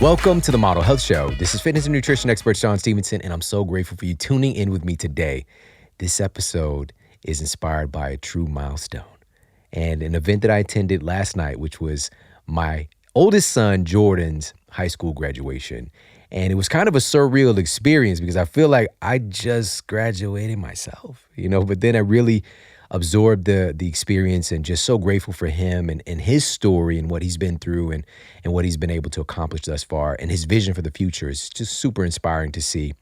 Welcome to the Model Health Show. This is fitness and nutrition expert Shawn Stevenson, and I'm so grateful for you tuning in with me today. This episode is inspired by a true milestone and an event that I attended last night, which was my oldest son, Jordan's high school graduation. And it was kind of a surreal experience because I feel like I just graduated myself, but then I really absorbed the experience and just so grateful for him and his story and what he's been through and what he's been able to accomplish thus far. And his vision for the future is just super inspiring to see.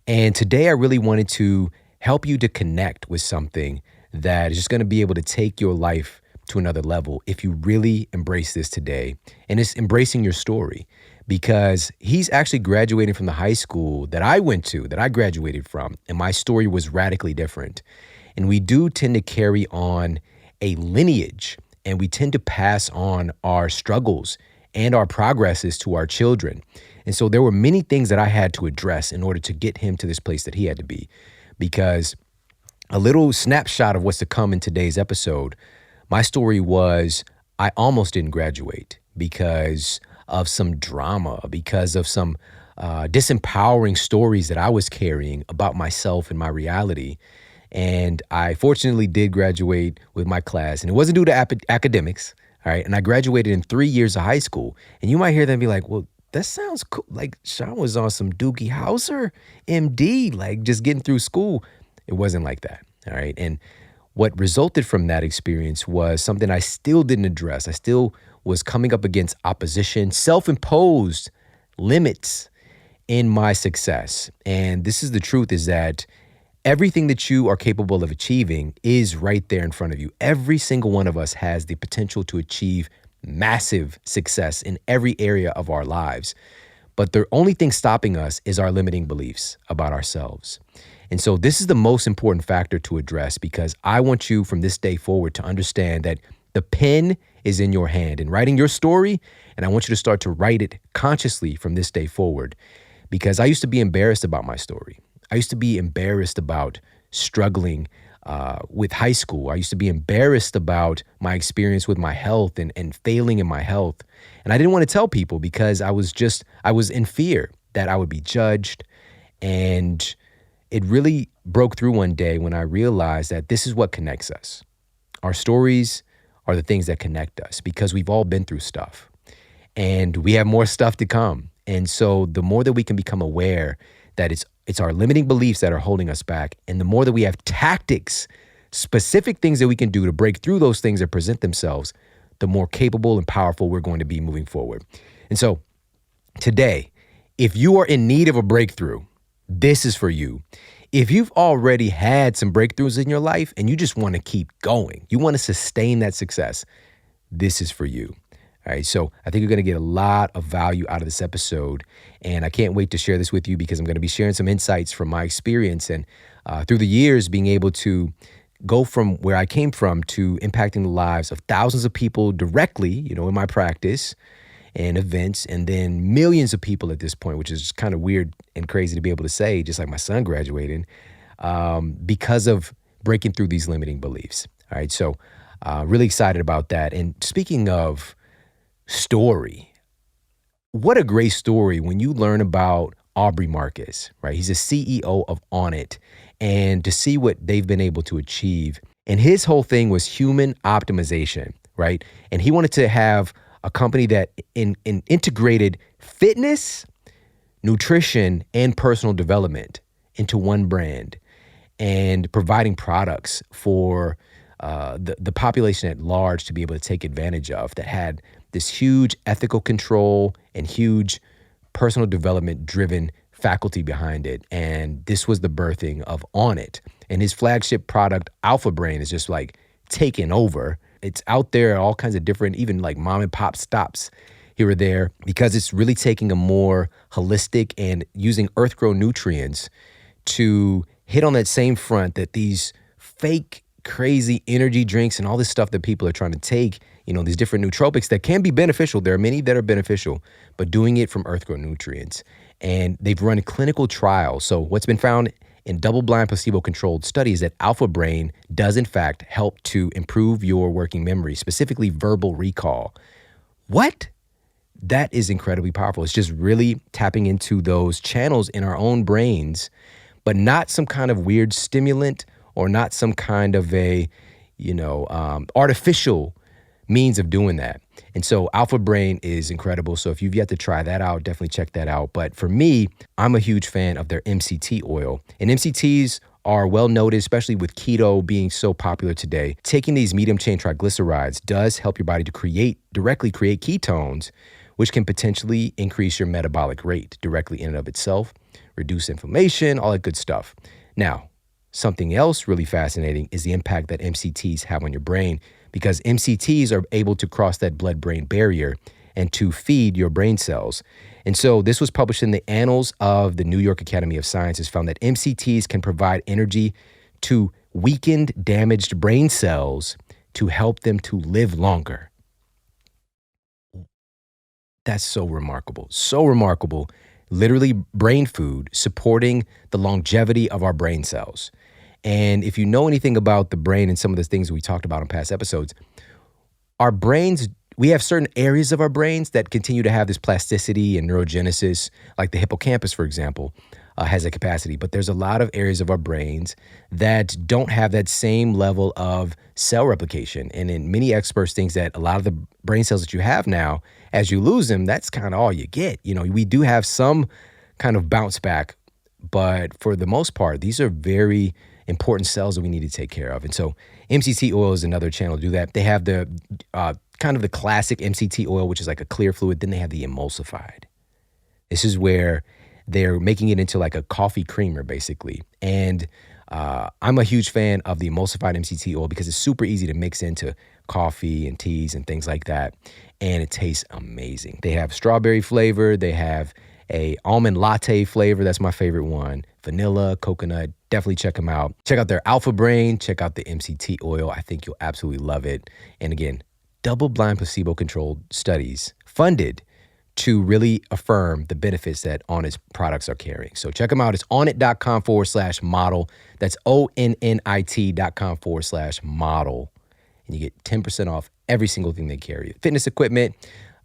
And today I really wanted to help you to connect with something that is just going to be able to take your life to another level if you really embrace this today. And it's embracing your story, because he's actually graduating from the high school that I went to, that I graduated from, and my story was radically different. And we do tend to carry on a lineage, and we tend to pass on our struggles and our progresses to our children. And so there were many things that I had to address in order to get him to this place that he had to be. Because a little snapshot of what's to come in today's episode, my story was I almost didn't graduate because of some drama, because of some disempowering stories that I was carrying about myself and my reality. And I fortunately did graduate with my class, and it wasn't due to academics, all right? And I graduated in 3 years of high school. And you might hear them be like, well, that sounds cool. Like Shawn was on some Doogie Howser, MD, like just getting through school. It wasn't like that, all right? And what resulted from that experience was something I still didn't address. I still was coming up against opposition, self-imposed limits in my success. And this is the truth, is that everything that you are capable of achieving is right there in front of you. Every single one of us has the potential to achieve massive success in every area of our lives. But the only thing stopping us is our limiting beliefs about ourselves. And so this is the most important factor to address, because I want you from this day forward to understand that the pen is in your hand in writing your story. And I want you to start to write it consciously from this day forward, because I used to be embarrassed about my story. I used to be embarrassed about struggling with high school. I used to be embarrassed about my experience with my health and failing in my health. And I didn't want to tell people because I was in fear that I would be judged. And it really broke through one day when I realized that this is what connects us. Our stories are the things that connect us, because we've all been through stuff and we have more stuff to come. And so the more that we can become aware that it's our limiting beliefs that are holding us back, and the more that we have tactics, specific things that we can do to break through those things that present themselves, the more capable and powerful we're going to be moving forward. And so today, if you are in need of a breakthrough, this is for you. If you've already had some breakthroughs in your life and you just want to keep going, you want to sustain that success, this is for you. All right, so I think you're going to get a lot of value out of this episode, and I can't wait to share this with you, because I'm going to be sharing some insights from my experience and through the years being able to go from where I came from to impacting the lives of thousands of people directly, in my practice and events, and then millions of people at this point, which is kind of weird and crazy to be able to say, just like my son graduating, because of breaking through these limiting beliefs. All right, so really excited about that. And speaking of story, what a great story when you learn about Aubrey Marcus, right? He's a CEO of Onnit, and to see what they've been able to achieve. And his whole thing was human optimization, right? And he wanted to have a company that integrated fitness, nutrition, and personal development into one brand, and providing products for the population at large to be able to take advantage of, that had this huge ethical control and huge personal development driven faculty behind it. And this was the birthing of Onnit. And his flagship product, Alpha Brain, is just like taken over. It's out there at all kinds of different, even like mom and pop stops here or there, because it's really taking a more holistic and using earth-grown nutrients to hit on that same front that these fake, crazy energy drinks and all this stuff that people are trying to take, these different nootropics that can be beneficial. There are many that are beneficial, but doing it from earth-grown nutrients. And they've run clinical trials. So what's been found in double-blind placebo-controlled studies that Alpha Brain does in fact help to improve your working memory, specifically verbal recall. What? that is incredibly powerful. It's just really tapping into those channels in our own brains, but not some kind of weird stimulant or not some kind of a, artificial means of doing that. And so Alpha Brain is incredible. So if you've yet to try that out, definitely check that out. But for me, I'm a huge fan of their MCT oil. And MCTs are well noted, especially with keto being so popular today. Taking these medium chain triglycerides does help your body to directly create ketones, which can potentially increase your metabolic rate directly in and of itself, reduce inflammation, all that good stuff. Now, something else really fascinating is the impact that MCTs have on your brain, because MCTs are able to cross that blood-brain barrier and to feed your brain cells. And so this was published in the Annals of the New York Academy of Sciences, found that MCTs can provide energy to weakened, damaged brain cells to help them to live longer. That's so remarkable. So remarkable. Literally brain food supporting the longevity of our brain cells. And if you know anything about the brain and some of the things we talked about in past episodes, our brains, we have certain areas of our brains that continue to have this plasticity and neurogenesis, like the hippocampus, for example, has a capacity. But there's a lot of areas of our brains that don't have that same level of cell replication. And then many experts think that a lot of the brain cells that you have now, as you lose them, that's kind of all you get. We do have some kind of bounce back, but for the most part, these are very important cells that we need to take care of. And so MCT oil is another channel to do that. They have the kind of the classic MCT oil, which is like a clear fluid. Then they have the emulsified. This is where they're making it into like a coffee creamer, basically. And I'm a huge fan of the emulsified MCT oil because it's super easy to mix into coffee and teas and things like that. And it tastes amazing. They have strawberry flavor. They have a almond latte flavor. That's my favorite one. Vanilla, coconut. Definitely check them out. Check out their Alpha Brain. Check out the MCT oil. I think you'll absolutely love it. And again, double-blind placebo-controlled studies funded to really affirm the benefits that Onnit's products are carrying. So check them out. It's onnit.com/model. That's onnit.com/model. And you get 10% off every single thing they carry. Fitness equipment,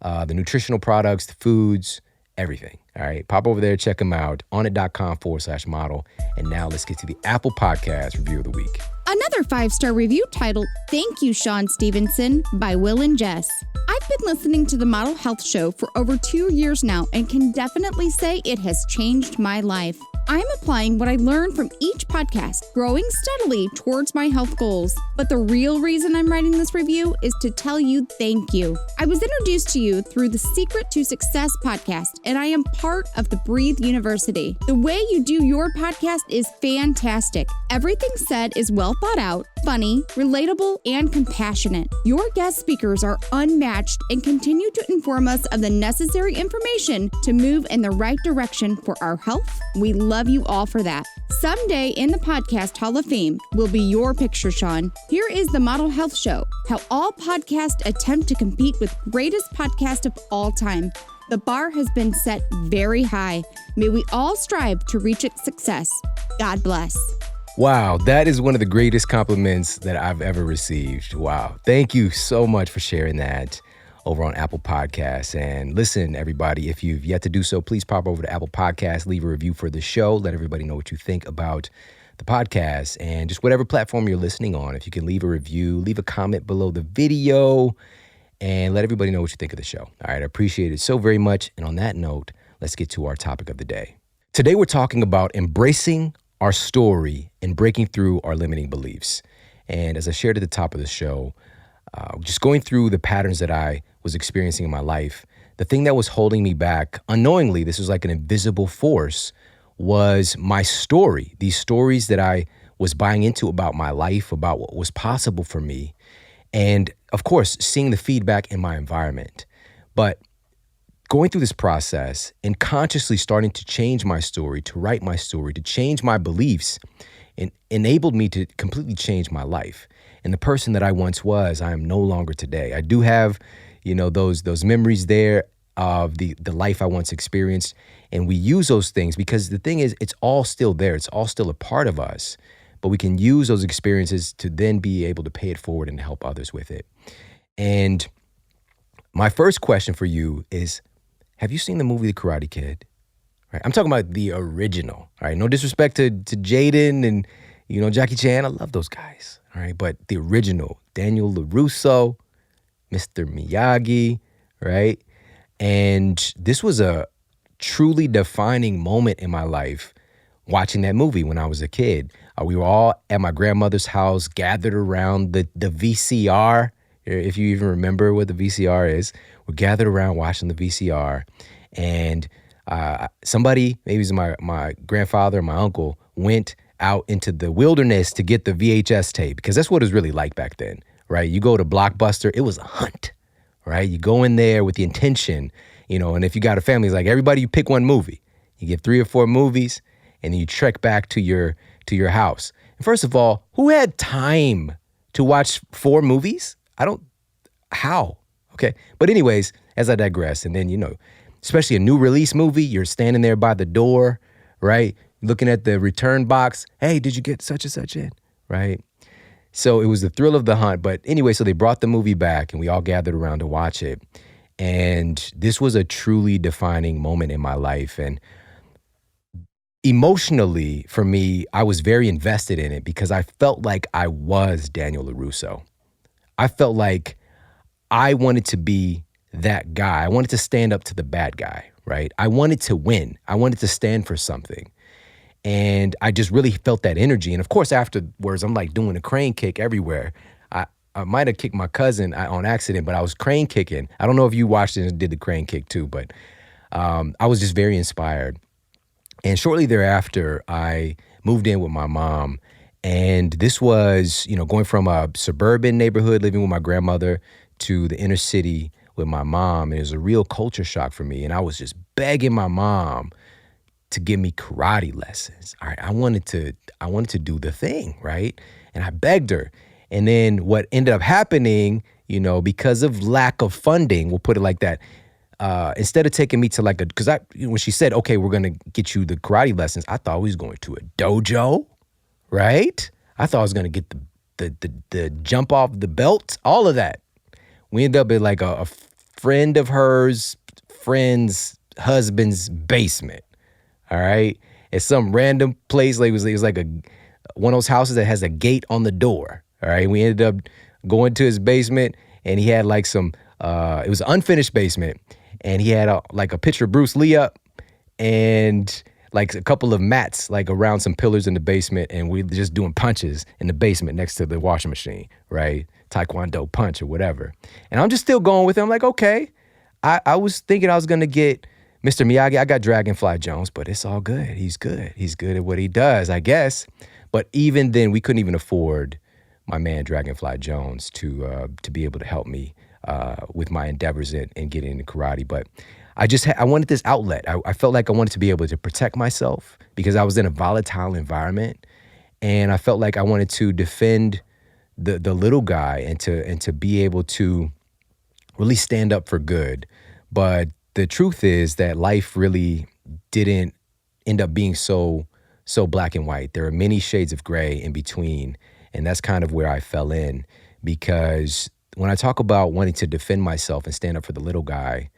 the nutritional products, the foods, everything. All right. Pop over there, check them out. onnit.com/model. And now let's get to the Apple Podcast Review of the Week. Another 5-star review titled, "Thank You, Shawn Stevenson," by Will and Jess. I've been listening to the Model Health Show for over 2 years now and can definitely say it has changed my life. I'm applying what I learned from each podcast, growing steadily towards my health goals. But the real reason I'm writing this review is to tell you thank you. I was introduced to you through the Secret to Success podcast, and I am part of the Breathe University. The way you do your podcast is fantastic. Everything said is well thought out, funny, relatable, and compassionate. Your guest speakers are unmatched and continue to inform us of the necessary information to move in the right direction for our health. We love you all for that. Someday in the Podcast Hall of Fame will be your picture, Shawn. Here is the Model Health Show, how all podcasts attempt to compete with greatest podcast of all time. The bar has been set very high. May we all strive to reach its success. God bless. Wow, that is one of the greatest compliments that I've ever received. Wow. Thank you so much for sharing that over on Apple Podcasts. And listen, everybody, if you've yet to do so, please pop over to Apple Podcasts, leave a review for the show, let everybody know what you think about the podcast and just whatever platform you're listening on. If you can leave a review, leave a comment below the video, and let everybody know what you think of the show. All right, I appreciate it so very much. And on that note, let's get to our topic of the day. Today, we're talking about embracing our story and breaking through our limiting beliefs. And as I shared at the top of the show, just going through the patterns that I was experiencing in my life, the thing that was holding me back unknowingly, this was like an invisible force, was my story. These stories that I was buying into about my life, about what was possible for me. And of course, seeing the feedback in my environment. But going through this process and consciously starting to change my story, to write my story, to change my beliefs, and enabled me to completely change my life. And the person that I once was, I am no longer today. I do have, those memories there of the life I once experienced. And we use those things because the thing is, it's all still there. It's all still a part of us. But we can use those experiences to then be able to pay it forward and help others with it. And my first question for you is, have you seen the movie The Karate Kid? Right? I'm talking about the original. All right, no disrespect to Jaden and Jackie Chan. I love those guys. All right, but the original, Daniel LaRusso, Mr. Miyagi, right? And this was a truly defining moment in my life watching that movie when I was a kid. We were all at my grandmother's house, gathered around the VCR. If you even remember what the VCR is, we're gathered around watching the VCR. And somebody, maybe it was my grandfather or my uncle, went out into the wilderness to get the VHS tape, because that's what it was really like back then, right? You go to Blockbuster, it was a hunt, right? You go in there with the intention, and if you got a family, it's like everybody, you pick one movie. You get 3 or 4 movies, and then you trek back to your house. And first of all, who had time to watch 4 movies? How? Okay. But anyways, as I digress, and then, especially a new release movie, you're standing there by the door, right? Looking at the return box. Hey, did you get such and such in? Right? So it was the thrill of the hunt. But anyway, so they brought the movie back and we all gathered around to watch it. And this was a truly defining moment in my life. And emotionally, for me, I was very invested in it because I felt like I was Daniel LaRusso. I felt like I wanted to be that guy. I wanted to stand up to the bad guy, right? I wanted to win. I wanted to stand for something. And I just really felt that energy. And of course, afterwards, I'm like doing a crane kick everywhere. I might have kicked my cousin on accident, but I was crane kicking. I don't know if you watched it and did the crane kick too, but I was just very inspired. And shortly thereafter, I moved in with my mom. And this was, going from a suburban neighborhood, living with my grandmother, to the inner city with my mom. And it was a real culture shock for me. And I was just begging my mom to give me karate lessons. All right, I wanted to do the thing, right? And I begged her. And then what ended up happening, because of lack of funding, we'll put it like that, instead of taking me to because when she said, okay, we're going to get you the karate lessons, I thought we was going to a dojo, right? I thought I was going to get the jump off the belt, all of that. We ended up in like a friend of hers, friend's husband's basement. All right. It's some random place. It was like one of those houses that has a gate on the door. All right. We ended up going to his basement and he had like it was an unfinished basement. And he had a picture of Bruce Lee up and like a couple of mats like around some pillars in the basement. And we were just doing punches in the basement next to the washing machine, right? Taekwondo punch or whatever. And I'm just still going with him. I'm like, okay. I was thinking I was going to get Mr. Miyagi. I got Dragonfly Jones, but it's all good. He's good. He's good at what he does, I guess. But even then, we couldn't even afford my man Dragonfly Jones to be able to help me with my endeavors in getting into karate. But I wanted this outlet. I felt like I wanted to be able to protect myself because I was in a volatile environment, and I felt like I wanted to defend the little guy and to be able to really stand up for good. But the truth is that life really didn't end up being so black and white. There are many shades of gray in between, and that's kind of where I fell in, because when I talk about wanting to defend myself and stand up for the little guy,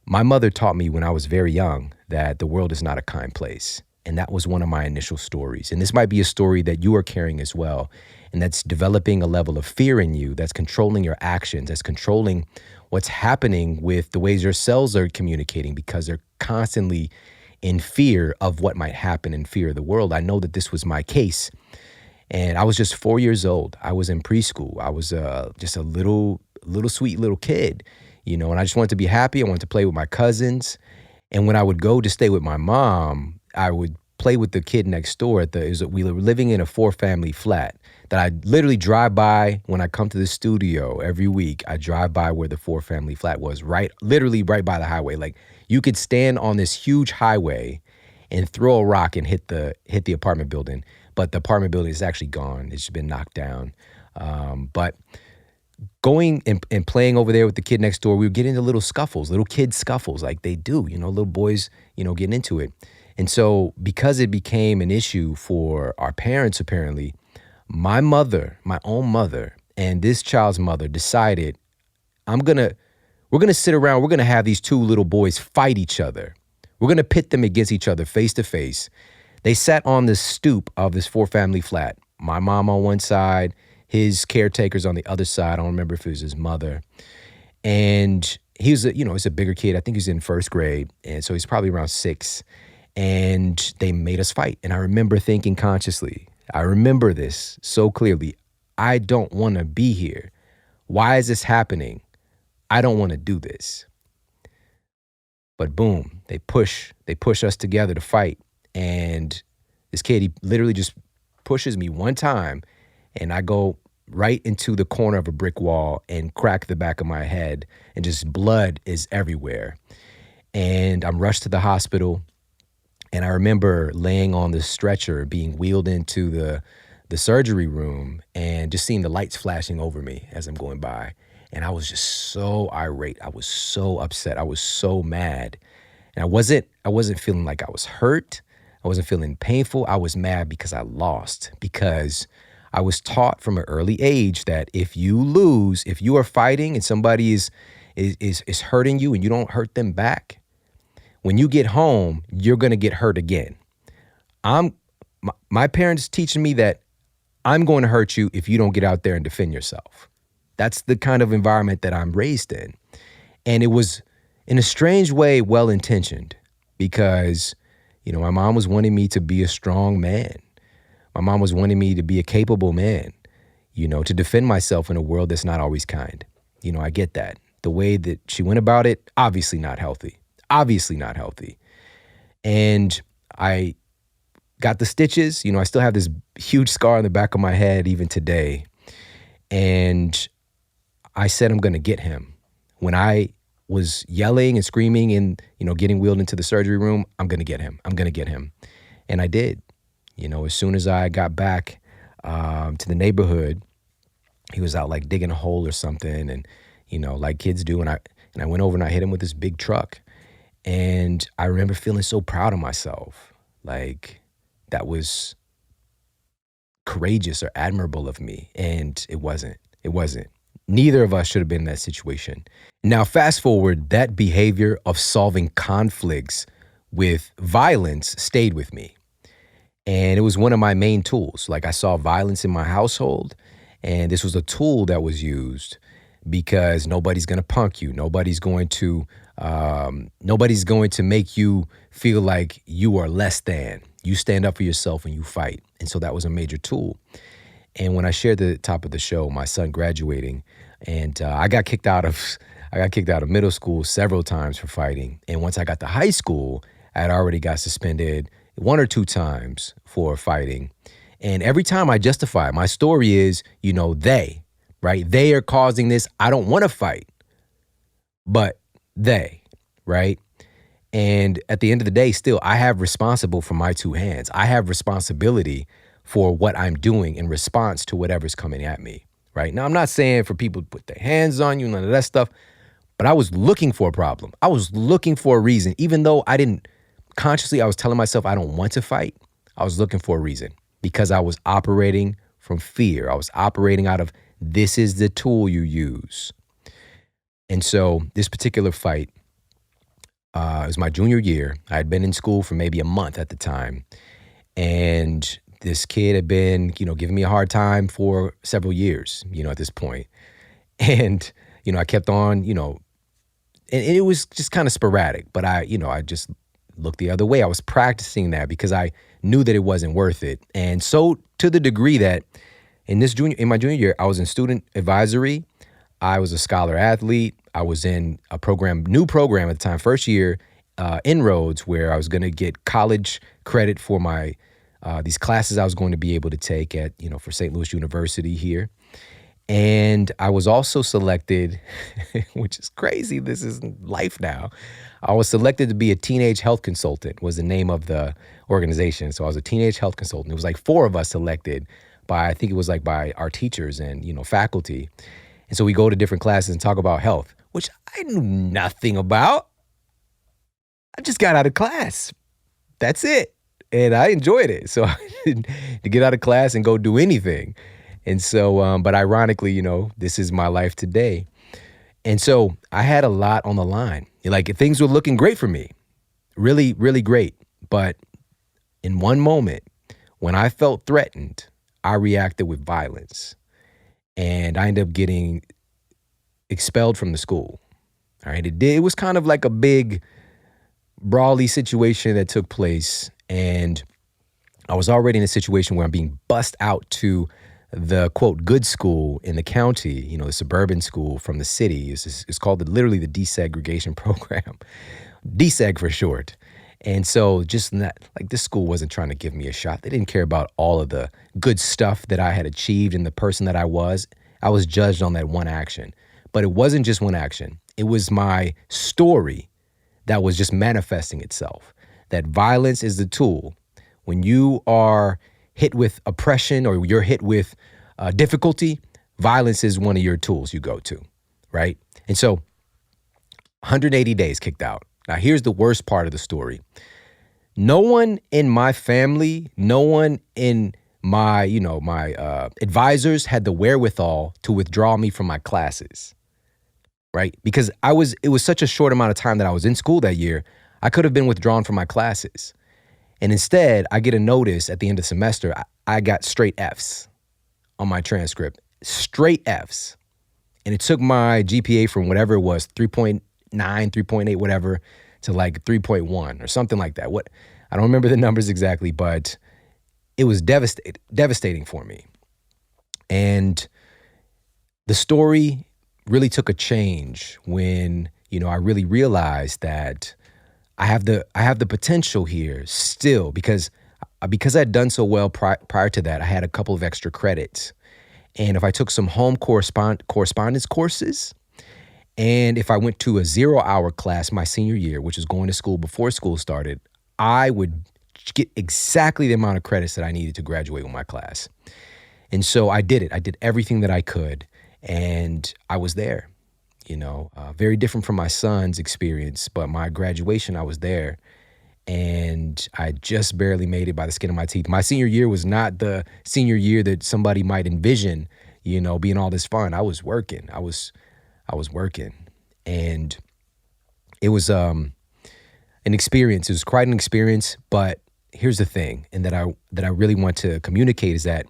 my mother taught me when I was very young that the world is not a kind place. And that was one of my initial stories. And this might be a story that you are carrying as well. And that's developing a level of fear in you that's controlling your actions, that's controlling what's happening with the ways your cells are communicating, because they're constantly in fear of what might happen, in fear of the world. I know that this was my case. And I was just 4 years old. I was in preschool. I was just a little sweet little kid, and I just wanted to be happy. I wanted to play with my cousins. And when I would go to stay with my mom, I would play with the kid next door. We were living in a 4-family flat that I literally drive by when I come to the studio every week. I drive by where the 4-family flat was, literally right by the highway. Like, you could stand on this huge highway and throw a rock and hit the apartment building. But the apartment building is actually gone. It's been knocked down. But going and playing over there with the kid next door, we would get into little kid scuffles like they do, little boys, getting into it. And so because it became an issue for our parents, apparently, my mother, my own mother, and this child's mother decided, We're going to sit around. We're going to have these two little boys fight each other. We're going to pit them against each other face to face. They sat on the stoop of this 4-family flat. My mom on one side, his caretakers on the other side. I don't remember if it was his mother. And he was, he's a bigger kid. I think he's in first grade. And so he's probably around 6. And they made us fight. And I remember thinking consciously, I remember this so clearly. I don't want to be here. Why is this happening? I don't want to do this. But boom, they push us together to fight. And this kid, he literally just pushes me one time, and I go right into the corner of a brick wall and crack the back of my head, and just blood is everywhere. And I'm rushed to the hospital. And I remember laying on the stretcher, being wheeled into the surgery room, and just seeing the lights flashing over me as I'm going by. And I was just so irate. I was so upset. I was so mad. And I wasn't feeling like I was hurt. I wasn't feeling painful. I was mad because I lost, because I was taught from an early age that if you lose, if you are fighting and somebody is hurting you and you don't hurt them back, when you get home, you're going to get hurt again. My parents teaching me that I'm going to hurt you if you don't get out there and defend yourself. That's the kind of environment that I'm raised in. And it was, in a strange way, well-intentioned, because, my mom was wanting me to be a strong man. My mom was wanting me to be a capable man, to defend myself in a world that's not always kind. I get that. The way that she went about it, obviously not healthy. Obviously not healthy. And I got the stitches. I still have this huge scar on the back of my head even today. And I said, I'm going to get him. When I was yelling and screaming and, getting wheeled into the surgery room, I'm going to get him. I'm going to get him. And I did. As soon as I got back to the neighborhood, he was out like digging a hole or something, and, like kids do. And I went over and I hit him with this big truck. And I remember feeling so proud of myself. Like, that was courageous or admirable of me. And it wasn't. Neither of us should have been in that situation. Now, fast forward, that behavior of solving conflicts with violence stayed with me. And it was one of my main tools. Like, I saw violence in my household, and this was a tool that was used because nobody's going to punk you. Nobody's going to make you feel like you are less than. You stand up for yourself and you fight. And so that was a major tool. And when I shared the top of the show, my son graduating, and I got kicked out of middle school several times for fighting. And once I got to high school, I had already got suspended 1 or 2 times for fighting. And every time I justify it, my story is, they, right? They are causing this. I don't want to fight, but they, right? And at the end of the day, still, I have responsible for my 2 hands. I have responsibility for what I'm doing in response to whatever's coming at me, right? Now, I'm not saying for people to put their hands on you, none of that stuff, but I was looking for a problem. I was looking for a reason. Even though I didn't consciously, I was telling myself I don't want to fight, I was looking for a reason, because I was operating from fear. I was operating out of, this is the tool you use. And so this particular fight, it was my junior year. I had been in school for maybe a month at the time. And this kid had been, giving me a hard time for several years, at this point. And, I kept on, and it was just kind of sporadic, but I just looked the other way. I was practicing that because I knew that it wasn't worth it. And so to the degree that in my junior year, I was in student advisory. I was a scholar athlete. I was in a new program at the time, first year, Inroads, where I was going to get college credit for my these classes I was going to be able to take at, for St. Louis University here. And I was also selected, which is crazy. This is life now. I was selected to be a teenage health consultant, was the name of the organization. So I was a teenage health consultant. It was like 4 of us selected by, I think it was like by our teachers and, faculty. And so we go to different classes and talk about health, which I knew nothing about. I just got out of class. That's it. And I enjoyed it. So I didn't to get out of class and go do anything. And so, but ironically, this is my life today. And so I had a lot on the line. Like things were looking great for me, really, really great. But in one moment, when I felt threatened, I reacted with violence. And I ended up getting expelled from the school. All right. It was kind of like a big brawly situation that took place. And I was already in a situation where I'm being bussed out to the quote good school in the county, the suburban school from the city. It's called literally the desegregation program, deseg for short. And so just that, like this school wasn't trying to give me a shot. They didn't care about all of the good stuff that I had achieved and the person that I was. I was judged on that one action. But it wasn't just one action. It was my story that was just manifesting itself. That violence is the tool. When you are hit with oppression or you're hit with difficulty, violence is one of your tools you go to, right? And so 180 days kicked out. Now, here's the worst part of the story. No one in my family, no one in my advisors had the wherewithal to withdraw me from my classes, right? Because it was such a short amount of time that I was in school that year, I could have been withdrawn from my classes. And instead, I get a notice at the end of the semester, I got straight Fs on my transcript, straight Fs. And it took my GPA from whatever it was, 3.9, 3.8, whatever, to like 3.1 or something like that. I don't remember the numbers exactly, but it was devastating for me. And the story really took a change when, I really realized that I have the potential here still because I'd done so well prior to that. I had a couple of extra credits. And if I took some home correspondence courses, and if I went to a 0-hour class my senior year, which is going to school before school started, I would get exactly the amount of credits that I needed to graduate with my class. And so I did it. I did everything that I could, and I was there. Very different from my son's experience, but my graduation, I was there, and I just barely made it by the skin of my teeth. My senior year was not the senior year that somebody might envision, being all this fun. I was working. I was working, and it was an experience. It was quite an experience. But here's the thing, and that I really want to communicate is that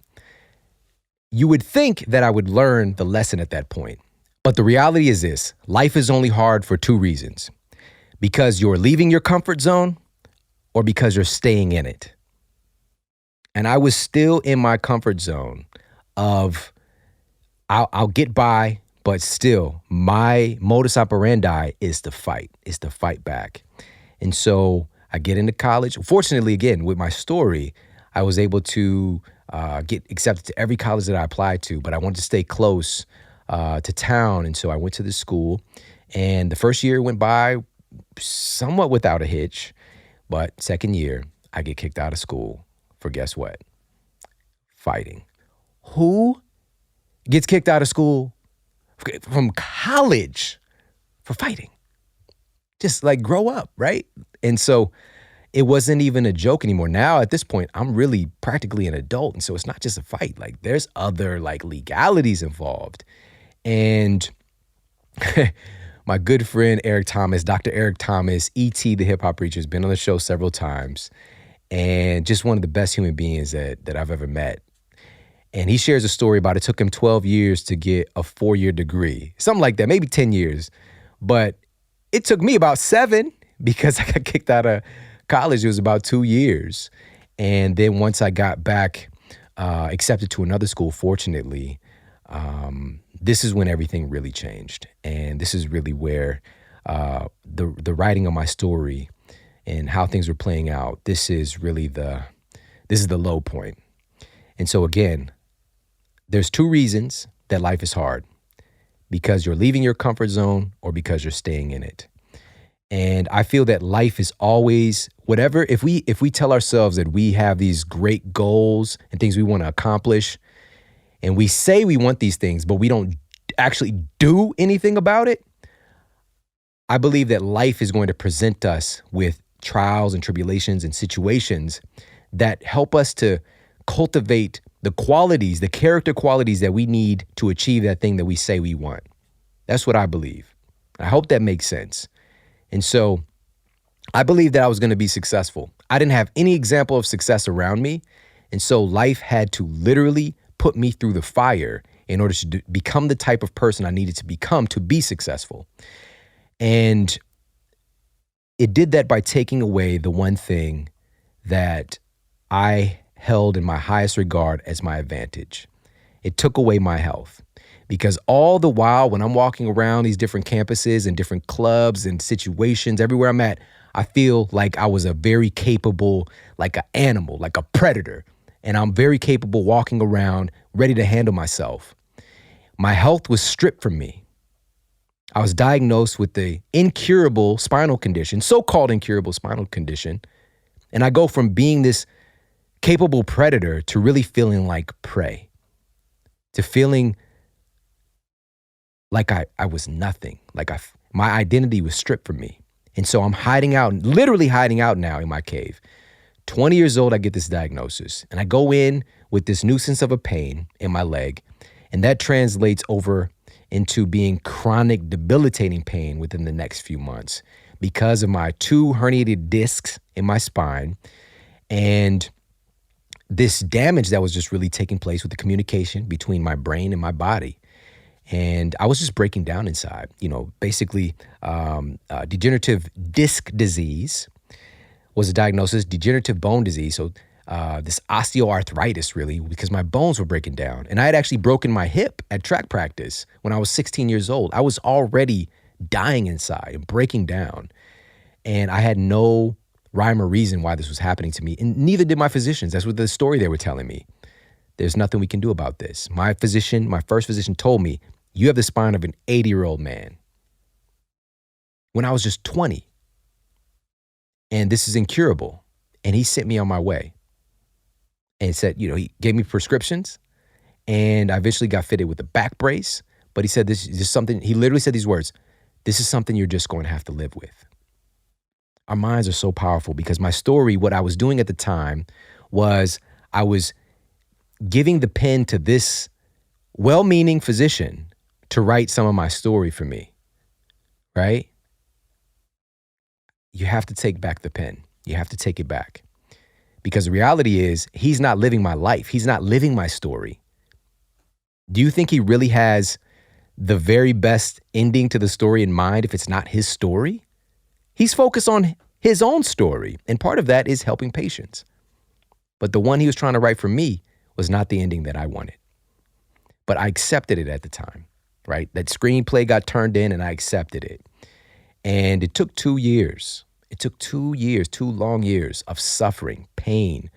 you would think that I would learn the lesson at that point. But the reality is this: life is only hard for two reasons: because you're leaving your comfort zone, or because you're staying in it. And I was still in my comfort zone of I'll get by. But still, my modus operandi is to fight back. And so I get into college. Fortunately, again, with my story, I was able to get accepted to every college that I applied to, but I wanted to stay close to town. And so I went to this school, and the first year went by somewhat without a hitch. But second year, I get kicked out of school for guess what? Fighting. Who gets kicked out of school from college for fighting? Just like grow up, right? And so it wasn't even a joke anymore. Now at this point, I'm really practically an adult. And so it's not just a fight. Like there's other like legalities involved. And my good friend, Eric Thomas, Dr. Eric Thomas, E.T. the hip hop preacher, has been on the show several times, and just one of the best human beings that I've ever met. And he shares a story about it took him 12 years to get a 4-year degree, something like that, maybe 10 years. But it took me about 7 because I got kicked out of college. It was about 2 years. And then once I got back accepted to another school, fortunately, this is when everything really changed. And this is really where the writing of my story and how things were playing out, this is the low point. And so again, there's 2 reasons that life is hard: because you're leaving your comfort zone or because you're staying in it. And I feel that life is always whatever, if we tell ourselves that we have these great goals and things we want to accomplish, and we say we want these things, but we don't actually do anything about it, I believe that life is going to present us with trials and tribulations and situations that help us to cultivate the qualities, the character qualities that we need to achieve that thing that we say we want. That's what I believe. I hope that makes sense. And so I believed that I was going to be successful. I didn't have any example of success around me. And so life had to literally put me through the fire in order to become the type of person I needed to become to be successful. And it did that by taking away the one thing that I held in my highest regard as my advantage. It took away my health. Because all the while when I'm walking around these different campuses and different clubs and situations, everywhere I'm at, I feel like I was a very capable, like an animal, like a predator. And I'm very capable walking around, ready to handle myself. My health was stripped from me. I was diagnosed with the incurable spinal condition, so-called incurable spinal condition. And I go from being this capable predator to really feeling like prey, to feeling like I was nothing, like my identity was stripped from me. And so I'm hiding out, literally hiding out now in my cave. 20 years old, I get this diagnosis, and I go in with this nuisance of a pain in my leg, and that translates over into being chronic, debilitating pain within the next few months because of my 2 herniated discs in my spine and this damage that was just really taking place with the communication between my brain and my body. And I was just breaking down inside, basically degenerative disc disease was a diagnosis, degenerative bone disease. So this osteoarthritis really, because my bones were breaking down. And I had actually broken my hip at track practice when I was 16 years old. I was already dying inside and breaking down. And I had no rhyme or reason why this was happening to me. And neither did my physicians. That's what the story they were telling me. There's nothing we can do about this. My first physician told me, you have the spine of an 80-year-old man. When I was just 20. And this is incurable. And he sent me on my way. And said, he gave me prescriptions. And I eventually got fitted with a back brace. But he said, this is something, he literally said these words, this is something you're just going to have to live with. Our minds are so powerful because my story, what I was doing at the time was I was giving the pen to this well-meaning physician to write some of my story for me, right? You have to take back the pen. You have to take it back. Because the reality is, he's not living my life. He's not living my story. Do you think he really has the very best ending to the story in mind if it's not his story? He's focused on his own story. And part of that is helping patients. But the one he was trying to write for me was not the ending that I wanted. But I accepted it at the time, right? That screenplay got turned in and I accepted it. And it took 2 years. It took 2 years, 2 long years of suffering, pain,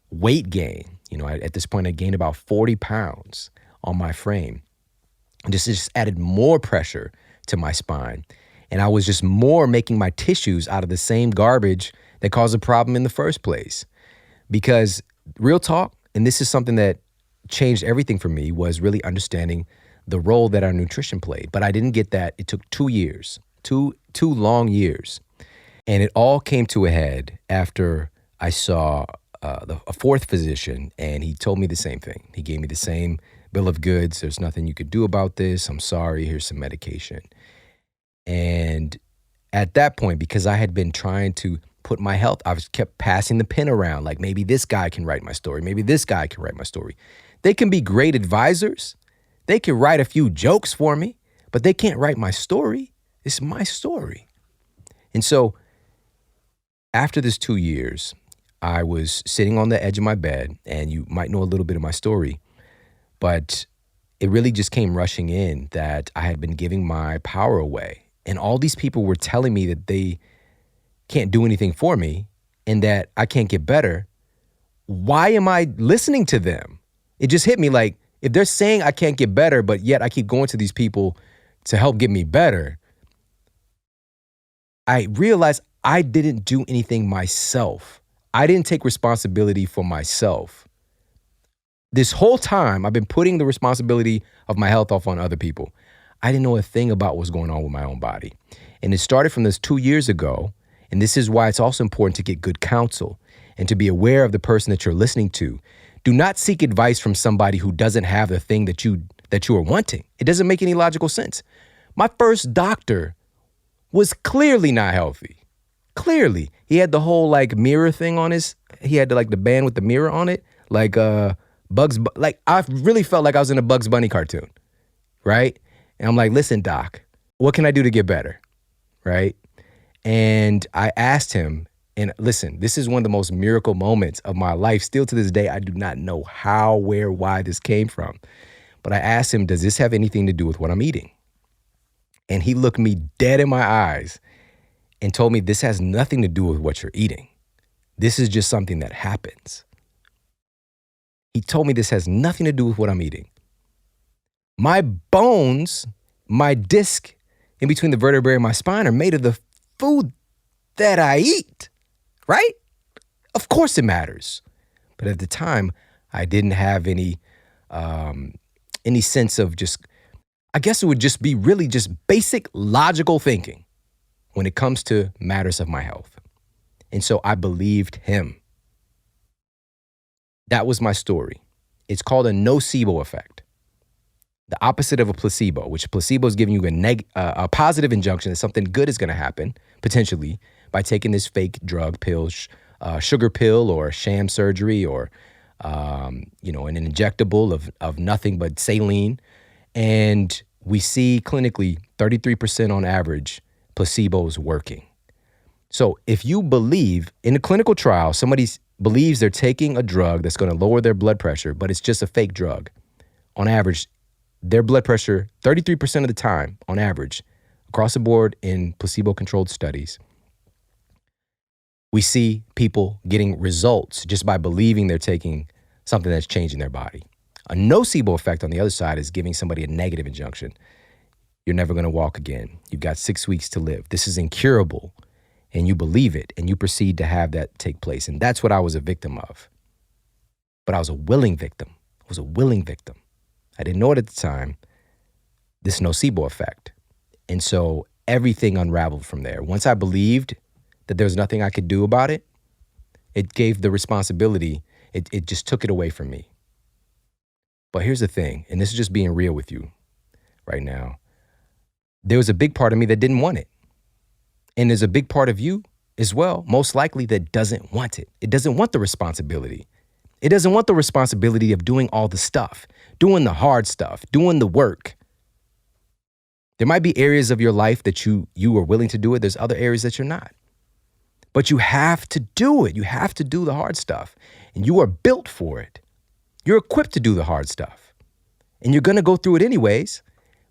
weight gain. At this point, I gained about 40 pounds on my frame. And this just added more pressure to my spine. And I was just more making my tissues out of the same garbage that caused the problem in the first place. Because real talk, and this is something that changed everything for me, was really understanding the role that our nutrition played. But I didn't get that. It took 2 years, two long years. And it all came to a head after I saw a fourth physician, and he told me the same thing. He gave me the same bill of goods. There's nothing you could do about this. I'm sorry. Here's some medication. And at that point, because I had been trying to put my health, I was kept passing the pen around, like maybe this guy can write my story. Maybe this guy can write my story. They can be great advisors. They can write a few jokes for me, but they can't write my story. It's my story. And so after this 2 years, I was sitting on the edge of my bed, and you might know a little bit of my story, but it really just came rushing in that I had been giving my power away. And all these people were telling me that they can't do anything for me and that I can't get better. Why am I listening to them? It just hit me like, if they're saying I can't get better, but yet I keep going to these people to help get me better, I realized I didn't do anything myself. I didn't take responsibility for myself. This whole time, I've been putting the responsibility of my health off on other people. I didn't know a thing about what's going on with my own body. And it started from this 2 years ago. And this is why it's also important to get good counsel and to be aware of the person that you're listening to. Do not seek advice from somebody who doesn't have the thing that you are wanting. It doesn't make any logical sense. My first doctor was clearly not healthy. Clearly. He had the whole like mirror thing on he had the band with the mirror on it. Like I really felt like I was in a Bugs Bunny cartoon, right? And I'm like, listen, doc, what can I do to get better, right? And I asked him, and listen, this is one of the most miracle moments of my life. Still to this day, I do not know how, where, why this came from. But I asked him, does this have anything to do with what I'm eating? And he looked me dead in my eyes and told me this has nothing to do with what you're eating. This is just something that happens. He told me this has nothing to do with what I'm eating. My bones, my disc in between the vertebrae and my spine are made of the food that I eat, right? Of course it matters. But at the time, I didn't have any sense of I guess it would just be really just basic logical thinking when it comes to matters of my health. And so I believed him. That was my story. It's called a nocebo effect. The opposite of a placebo, which placebo is giving you a positive injunction that something good is going to happen, potentially, by taking this fake drug, pill, sugar pill, or sham surgery, or an injectable of nothing but saline. And we see clinically 33% on average placebo is working. So if you believe in a clinical trial, somebody believes they're taking a drug that's going to lower their blood pressure, but it's just a fake drug, on average, their blood pressure, 33% of the time, on average, across the board in placebo-controlled studies, we see people getting results just by believing they're taking something that's changing their body. A nocebo effect on the other side is giving somebody a negative injunction. You're never going to walk again. You've got 6 weeks to live. This is incurable. And you believe it, and you proceed to have that take place. And that's what I was a victim of. But I was a willing victim. I didn't know it at the time, this nocebo effect. And so everything unraveled from there. Once I believed that there was nothing I could do about it, it gave the responsibility, it just took it away from me. But here's the thing, and this is just being real with you right now. There was a big part of me that didn't want it. And there's a big part of you as well, most likely, that doesn't want it. It doesn't want the responsibility. It doesn't want the responsibility of doing all the stuff, doing the hard stuff, doing the work. There might be areas of your life that you are willing to do it. There's other areas that you're not. But you have to do it. You have to do the hard stuff. And you are built for it. You're equipped to do the hard stuff. And you're going to go through it anyways,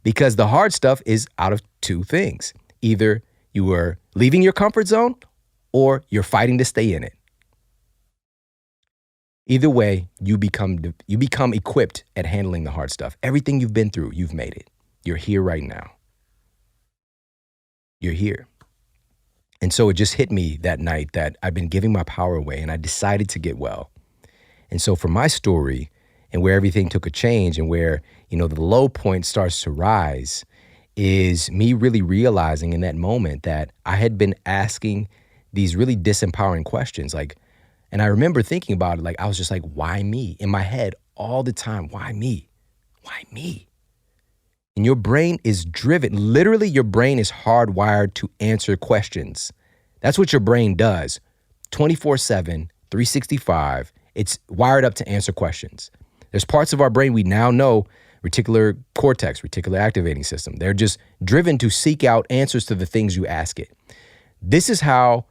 because the hard stuff is out of two things. Either you are leaving your comfort zone or you're fighting to stay in it. Either way, you become equipped at handling the hard stuff. Everything you've been through, you've made it. You're here right now. You're here. And so it just hit me that night that I've been giving my power away, and I decided to get well. And so for my story, and where everything took a change, and where, the low point starts to rise, is me really realizing in that moment that I had been asking these really disempowering questions. And I remember thinking about it, I was just like, why me? In my head all the time, why me? Why me? And your brain is driven. Literally, your brain is hardwired to answer questions. That's what your brain does. 24/7, 365. It's wired up to answer questions. There's parts of our brain we now know, reticular cortex, reticular activating system. They're just driven to seek out answers to the things you ask it. This is how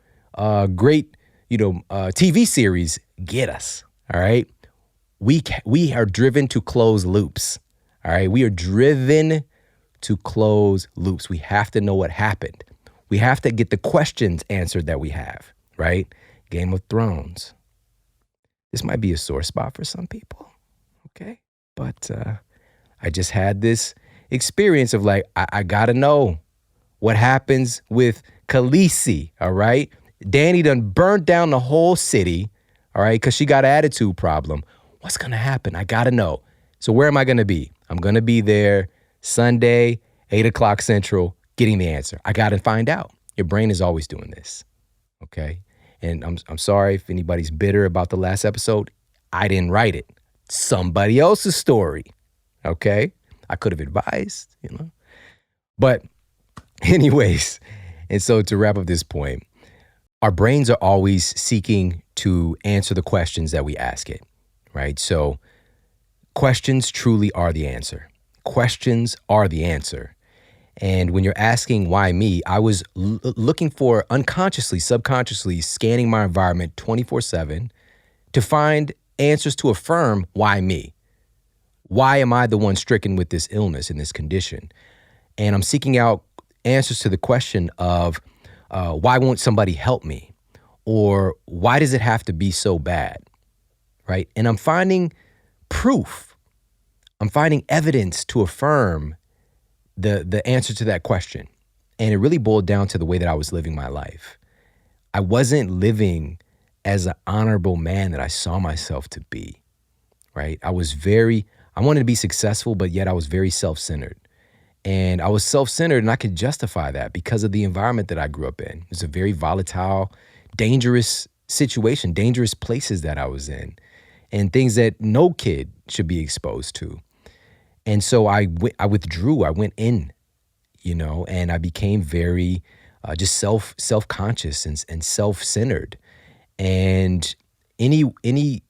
great, TV series get us. All right. We are driven to close loops. All right. We are driven to close loops. We have to know what happened. We have to get the questions answered that we have. Right. Game of Thrones. This might be a sore spot for some people. Okay. But I just had this experience of I got to know what happens with Khaleesi, all right? Dany done burnt down the whole city, all right, because she got an attitude problem. What's going to happen? I got to know. So where am I going to be? I'm going to be there Sunday, 8 o'clock Central, getting the answer. I got to find out. Your brain is always doing this, okay? And I'm sorry if anybody's bitter about the last episode. I didn't write it. Somebody else's story. Okay, I could have advised, But anyways, and so to wrap up this point, our brains are always seeking to answer the questions that we ask it, right? So questions truly are the answer. Questions are the answer. And when you're asking why me, I was looking for unconsciously, subconsciously scanning my environment 24/7 to find answers to affirm why me. Why am I the one stricken with this illness and this condition? And I'm seeking out answers to the question of why won't somebody help me? Or why does it have to be so bad? Right? And I'm finding proof. I'm finding evidence to affirm the answer to that question. And it really boiled down to the way that I was living my life. I wasn't living as an honorable man that I saw myself to be, right? I wanted to be successful, but yet I was very self-centered. And I was self-centered, and I could justify that because of the environment that I grew up in. It was a very volatile, dangerous situation, dangerous places that I was in, and things that no kid should be exposed to. And so I withdrew, I went in, and I became very just self-conscious and self-centered. And any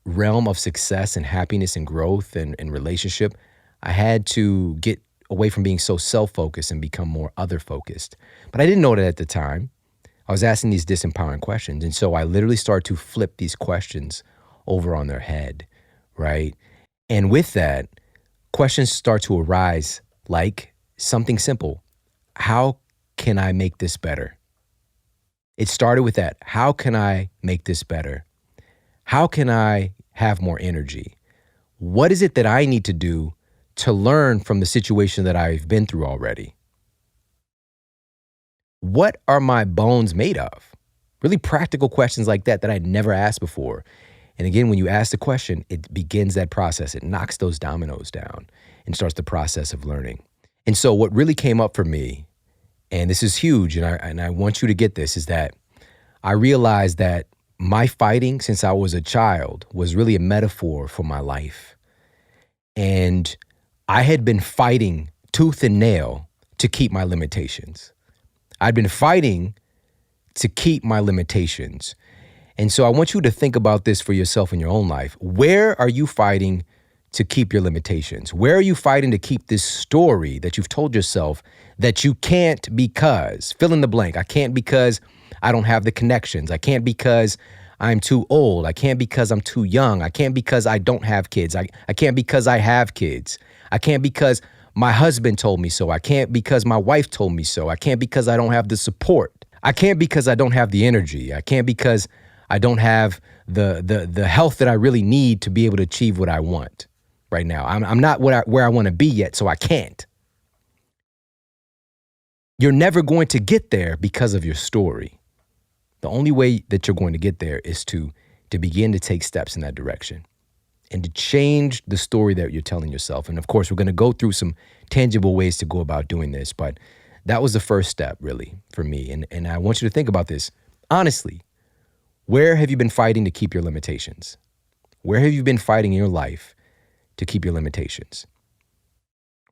realm of success and happiness and growth and relationship, I had to get away from being so self-focused and become more other-focused. But I didn't know that at the time. I was asking these disempowering questions. And so I literally started to flip these questions over on their head, right? And with that, questions start to arise like something simple. How can I make this better? It started with that. How can I make this better? How can I have more energy? What is it that I need to do to learn from the situation that I've been through already? What are my bones made of? Really practical questions like that I'd never asked before. And again, when you ask the question, it begins that process. It knocks those dominoes down and starts the process of learning. And so what really came up for me, and this is huge, and I want you to get this, is that I realized that my fighting since I was a child was really a metaphor for my life. And I had been fighting tooth and nail to keep my limitations. I'd been fighting to keep my limitations. And so I want you to think about this for yourself in your own life. Where are you fighting to keep your limitations? Where are you fighting to keep this story that you've told yourself that you can't because, fill in the blank, I can't because I don't have the connections. I can't because I'm too old. I can't because I'm too young. I can't because I don't have kids. I can't because I have kids. I can't because my husband told me so. I can't because my wife told me so. I can't because I don't have the support. I can't because I don't have the energy. I can't because I don't have the health that I really need to be able to achieve what I want right now. I'm not where I want to be yet, so I can't. You're never going to get there because of your story. The only way that you're going to get there is to begin to take steps in that direction and to change the story that you're telling yourself. And of course, we're going to go through some tangible ways to go about doing this, but that was the first step really for me. And I want you to think about this. Honestly, where have you been fighting to keep your limitations? Where have you been fighting in your life to keep your limitations?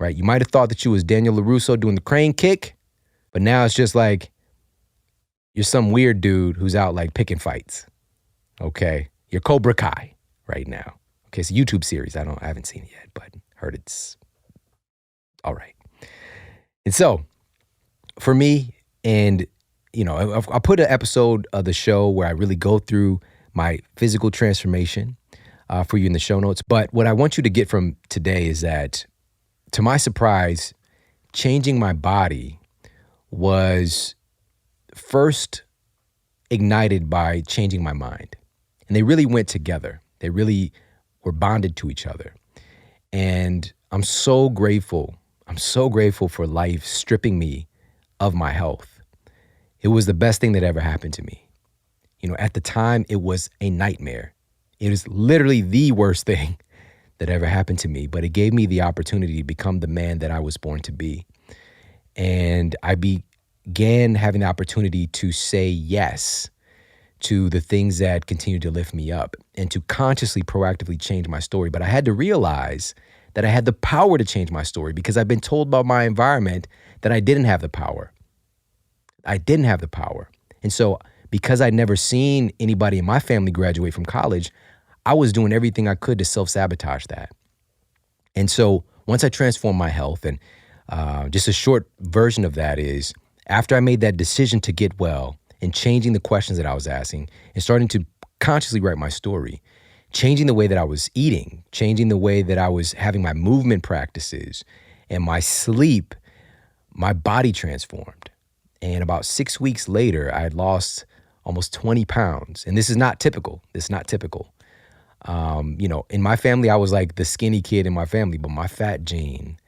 Right? You might have thought that you was Daniel LaRusso doing the crane kick, but now it's just like you're some weird dude who's out like picking fights. Okay? You're Cobra Kai right now. Okay, it's a YouTube series. I haven't seen it yet, but heard it's all right. And so for me, and I put an episode of the show where I really go through my physical transformation for you in the show notes. But what I want you to get from today is that, to my surprise, changing my body was first ignited by changing my mind. And they really went together. They really were bonded to each other. And I'm so grateful. I'm so grateful for life stripping me of my health. It was the best thing that ever happened to me. At the time, it was a nightmare. It was literally the worst thing that ever happened to me, but it gave me the opportunity to become the man that I was born to be. And I began having the opportunity to say yes to the things that continue to lift me up and to consciously, proactively change my story. But I had to realize that I had the power to change my story because I've been told by my environment that I didn't have the power. I didn't have the power. And so because I'd never seen anybody in my family graduate from college, I was doing everything I could to self-sabotage that. And so once I transformed my health, and just a short version of that is after I made that decision to get well and changing the questions that I was asking and starting to consciously write my story, changing the way that I was eating, changing the way that I was having my movement practices and my sleep, my body transformed. And about 6 weeks later, I had lost almost 20 pounds. And this is not typical. In my family, I was like the skinny kid in my family, but my fat gene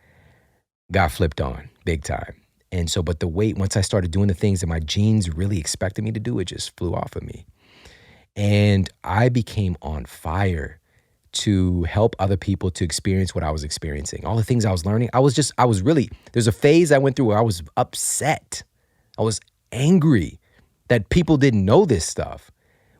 got flipped on big time. And so, but the weight, once I started doing the things that my genes really expected me to do, it just flew off of me. And I became on fire to help other people to experience what I was experiencing. All the things I was learning, there's a phase I went through where I was upset. I was angry that people didn't know this stuff.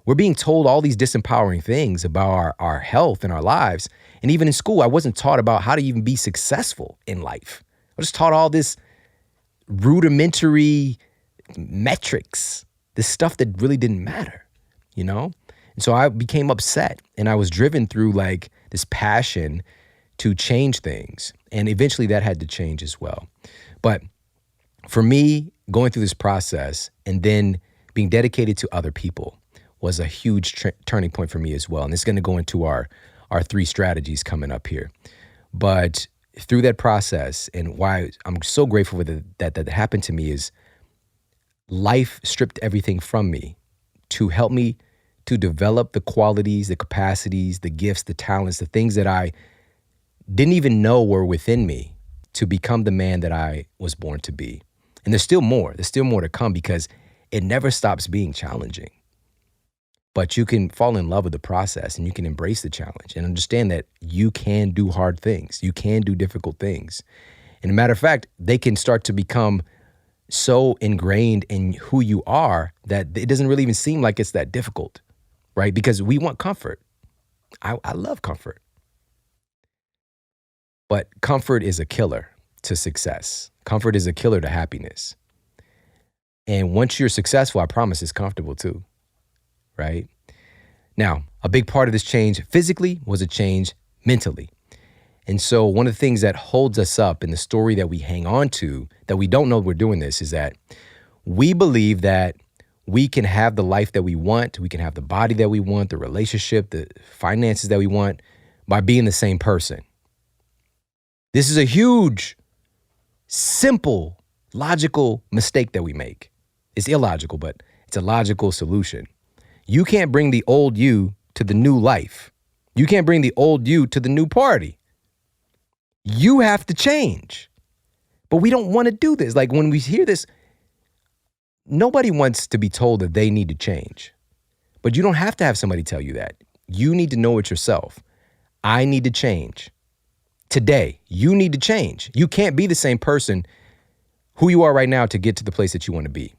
We're being told all these disempowering things about our health and our lives. And even in school, I wasn't taught about how to even be successful in life. I was taught all this rudimentary metrics, this stuff that really didn't matter, And so I became upset, and I was driven through like this passion to change things. And eventually that had to change as well. But for me, going through this process and then being dedicated to other people was a huge turning point for me as well. And it's going to go into our 3 strategies coming up here. But through that process, and why I'm so grateful that happened to me, is life stripped everything from me to help me to develop the qualities, the capacities, the gifts, the talents, the things that I didn't even know were within me to become the man that I was born to be. And there's still more to come because it never stops being challenging. But you can fall in love with the process and you can embrace the challenge and understand that you can do hard things. You can do difficult things. And a matter of fact, they can start to become so ingrained in who you are that it doesn't really even seem like it's that difficult, right? Because we want comfort. I love comfort. But comfort is a killer to success. Comfort is a killer to happiness. And once you're successful, I promise it's comfortable too. Right? Now, a big part of this change physically was a change mentally. And so one of the things that holds us up in the story that we hang on to, that we don't know we're doing this, is that we believe that we can have the life that we want, we can have the body that we want, the relationship, the finances that we want by being the same person. This is a huge, simple, logical mistake that we make. It's illogical, but it's a logical solution. You can't bring the old you to the new life. You can't bring the old you to the new party. You have to change. But we don't want to do this. Like when we hear this, nobody wants to be told that they need to change. But you don't have to have somebody tell you that. You need to know it yourself. I need to change. Today, you need to change. You can't be the same person who you are right now to get to the place that you want to be.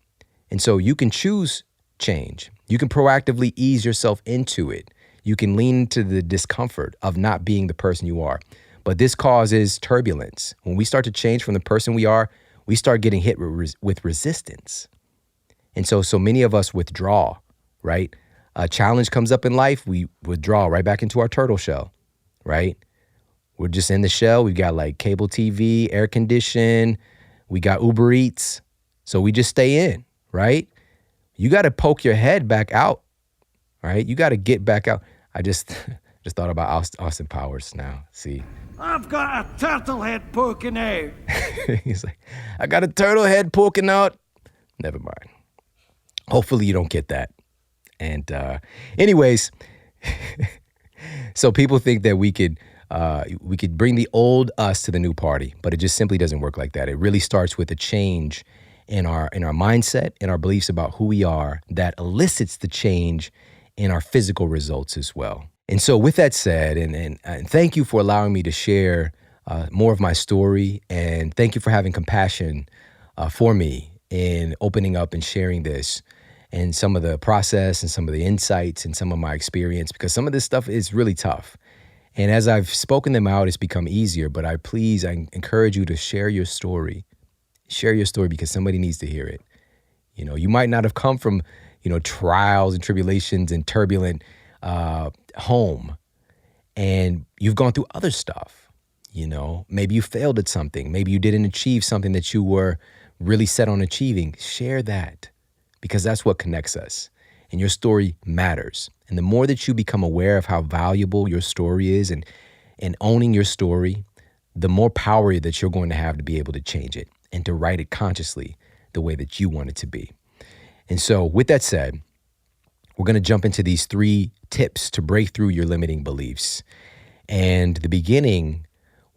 And so you can choose change. You can proactively ease yourself into it. You can lean into the discomfort of not being the person you are. But this causes turbulence. When we start to change from the person we are, we start getting hit with resistance. And so many of us withdraw, right? A challenge comes up in life, we withdraw right back into our turtle shell, right? We're just in the shell. We've got like cable TV, air condition. We got Uber Eats. So we just stay in, right? You got to poke your head back out, right? You got to get back out. I just thought about Austin Powers now. See, I've got a turtle head poking out. He's like, I got a turtle head poking out. Never mind. Hopefully you don't get that. And anyways, so people think that we could bring the old us to the new party, but it just simply doesn't work like that. It really starts with a change in our mindset, in our beliefs about who we are, that elicits the change in our physical results as well. And so with that said, and thank you for allowing me to share more of my story, and thank you for having compassion for me in opening up and sharing this and some of the process and some of the insights and some of my experience, because some of this stuff is really tough. And as I've spoken them out, it's become easier. But I encourage you to share your story. Share your story because somebody needs to hear it. You know, you might not have come from, trials and tribulations and turbulent home. And you've gone through other stuff. Maybe you failed at something. Maybe you didn't achieve something that you were really set on achieving. Share that because that's what connects us. And your story matters. And the more that you become aware of how valuable your story is and owning your story, the more power that you're going to have to be able to change it and to write it consciously the way that you want it to be. And so with that said, we're going to jump into these 3 tips to break through your limiting beliefs. And the beginning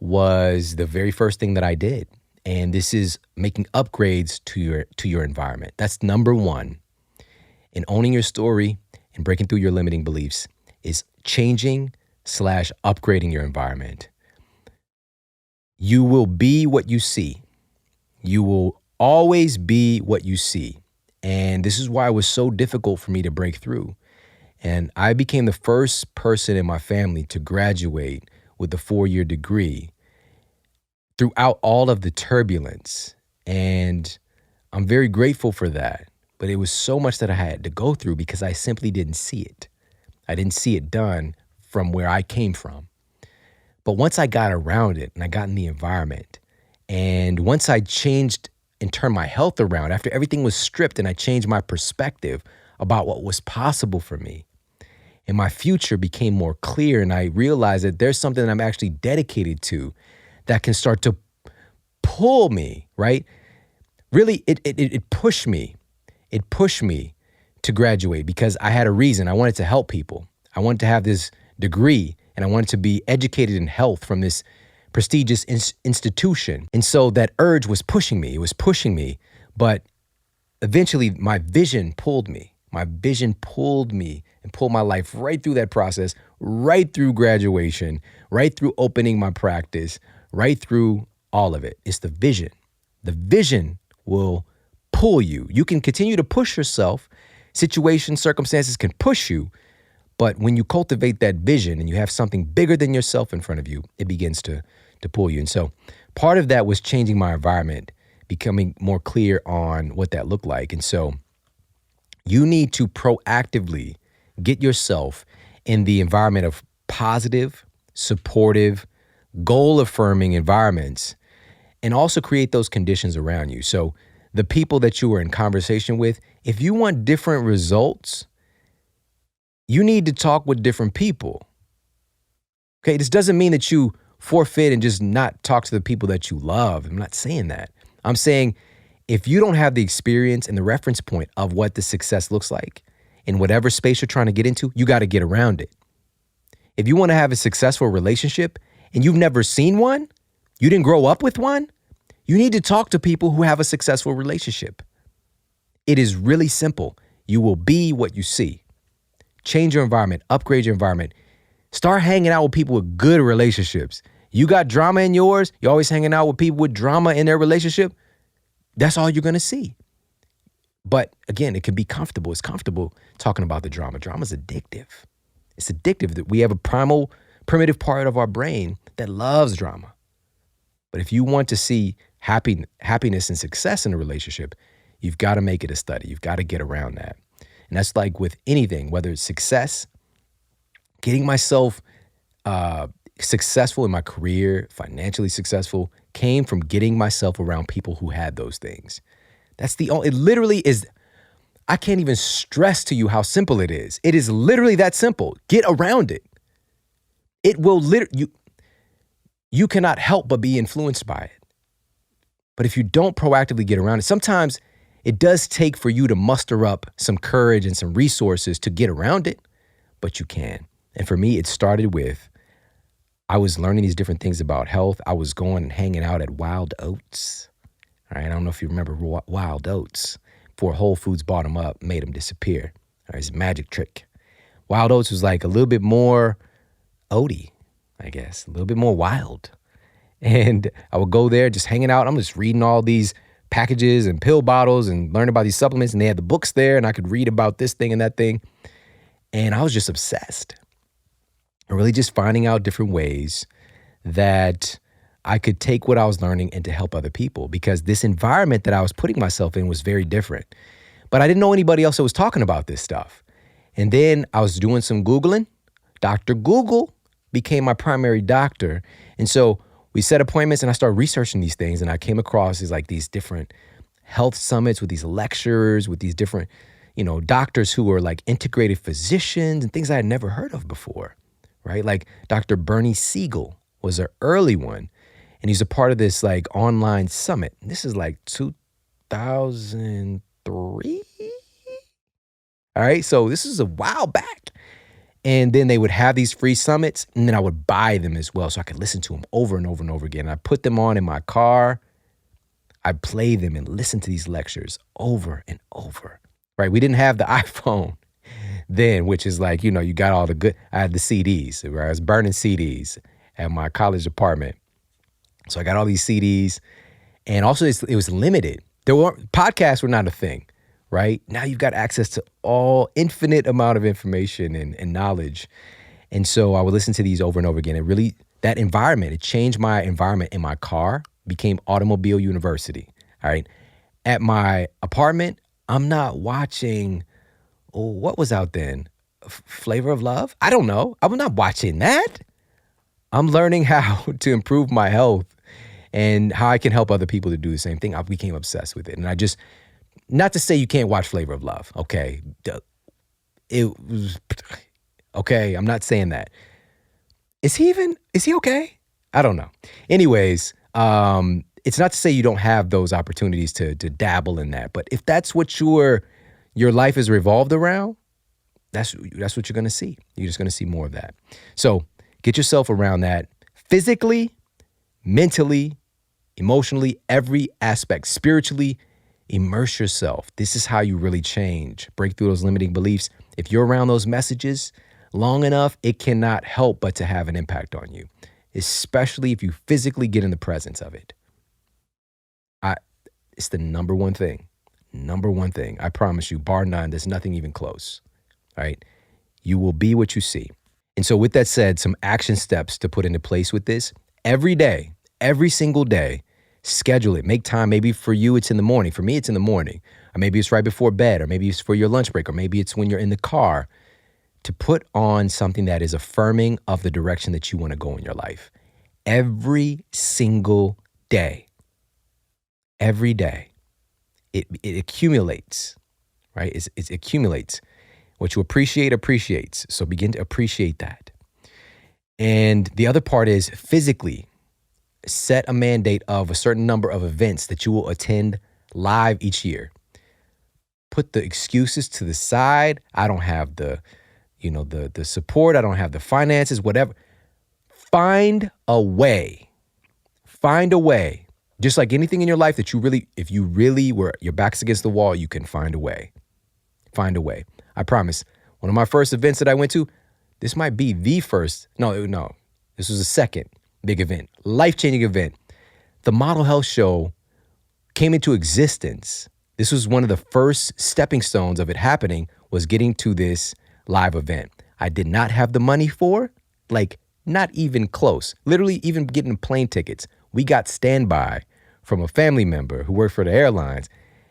was the very first thing that I did. And this is making upgrades to your environment. That's number 1. In owning your story and breaking through your limiting beliefs is changing/upgrading your environment. You will be what you see. You will always be what you see. And this is why it was so difficult for me to break through. And I became the first person in my family to graduate with a 4-year degree throughout all of the turbulence. And I'm very grateful for that. But it was so much that I had to go through because I simply didn't see it. I didn't see it done from where I came from. But once I got around it and I got in the environment, and once I changed and turned my health around, after everything was stripped and I changed my perspective about what was possible for me, and my future became more clear, and I realized that there's something that I'm actually dedicated to that can start to pull me, right? Really, it pushed me. It pushed me to graduate because I had a reason. I wanted to help people. I wanted to have this degree and I wanted to be educated in health from this prestigious institution. And so that urge was pushing me. It was pushing me. But eventually my vision pulled me. My vision pulled me and pulled my life right through that process, right through graduation, right through opening my practice, right through all of it. It's the vision. The vision will pull you. You can continue to push yourself. Situations, circumstances can push you. But when you cultivate that vision and you have something bigger than yourself in front of you, it begins to pull you. And so part of that was changing my environment, becoming more clear on what that looked like. And so you need to proactively get yourself in the environment of positive, supportive, goal-affirming environments, and also create those conditions around you. So the people that you are in conversation with, if you want different results, you need to talk with different people. Okay, this doesn't mean that you forfeit and just not talk to the people that you love. I'm not saying that. I'm saying if you don't have the experience and the reference point of what the success looks like in whatever space you're trying to get into, you got to get around it. If you want to have a successful relationship and you've never seen one, you didn't grow up with one, you need to talk to people who have a successful relationship. It is really simple. You will be what you see. Change your environment, upgrade your environment. Start hanging out with people with good relationships. You got drama in yours, you're always hanging out with people with drama in their relationship. That's all you're going to see. But again, it can be comfortable. It's comfortable talking about the drama. Drama's addictive. It's addictive that we have a primitive part of our brain that loves drama. But if you want to see happiness and success in a relationship, you've got to make it a study. You've got to get around that. And that's like with anything, whether it's success, getting myself successful in my career, financially successful, came from getting myself around people who had those things. It literally is, I can't even stress to you how simple it is. It is literally that simple. Get around it. It will you cannot help but be influenced by it. But if you don't proactively get around it, sometimes it does take for you to muster up some courage and some resources to get around it, but you can. And for me, it started with, I was learning these different things about health. I was going and hanging out at Wild Oats. All right, I don't know if you remember Wild Oats. Before Whole Foods bought them up, made them disappear. All right, it's a magic trick. Wild Oats was like a little bit more oaty, I guess, a little bit more wild. And I would go there just hanging out. I'm just reading all these packages and pill bottles and learning about these supplements. And they had the books there and I could read about this thing and that thing. And I was just obsessed. and really just finding out different ways that I could take what I was learning and to help other people, because this environment that I was putting myself in was very different. But I didn't know anybody else that was talking about this stuff. And then I was doing some Googling. Dr. Google became my primary doctor. And so we set appointments and I started researching these things. And I came across these different health summits with these lecturers, with these different, doctors who were like integrated physicians and things I had never heard of before, right? Like Dr. Bernie Siegel was an early one. And he's a part of this like online summit. This is like 2003. All right. So this is a while back. And then they would have these free summits, and then I would buy them as well so I could listen to them over and over and over again. I put them on in my car. I'd play them and listen to these lectures over and over, right? We didn't have the iPhone then, which is like, you got all the good, I had the CDs, right? I was burning CDs at my college apartment. So I got all these CDs, and also it was limited. Podcasts were not a thing. Right? Now you've got access to all infinite amount of information and knowledge. And so I would listen to these over and over again. It changed my environment in my car, became Automobile University. All right. At my apartment, I'm not watching, what was out then? Flavor of Love? I don't know. I'm not watching that. I'm learning how to improve my health and how I can help other people to do the same thing. I became obsessed with it. And not to say you can't watch Flavor of Love, okay? Okay, I'm not saying that. Is he okay? I don't know. Anyways, it's not to say you don't have those opportunities to dabble in that, but if that's what your life is revolved around, that's what you're gonna see. You're just gonna see more of that. So get yourself around that physically, mentally, emotionally, every aspect, spiritually. Immerse yourself. This is how you really change. Break through those limiting beliefs. If you're around those messages long enough, it cannot help but to have an impact on you, especially if you physically get in the presence of it. It's the number one thing. Number one thing. I promise you, bar none, there's nothing even close. All right? You will be what you see. And so with that said, some action steps to put into place with this. Every day, every single day, schedule it. Make time. Maybe for you, it's in the morning. For me, it's in the morning. Or maybe it's right before bed. Or maybe it's for your lunch break. Or maybe it's when you're in the car. To put on something that is affirming of the direction that you want to go in your life. Every single day. Every day. It accumulates, right? It accumulates. What you appreciates. So begin to appreciate that. And the other part is physically. Set a mandate of a certain number of events that you will attend live each year. Put the excuses to the side. I don't have the support. I don't have the finances, whatever. Find a way. Find a way. Just like anything in your life that if you really were, your back's against the wall, you can find a way. Find a way. I promise. One of my first events that I went to, this might be the first. No, this was the second big event, life-changing event. The Model Health Show came into existence. This was one of the first stepping stones of it happening, was getting to this live event. I did not have the money for, not even close. Literally even getting plane tickets. We got standby from a family member who worked for the airlines.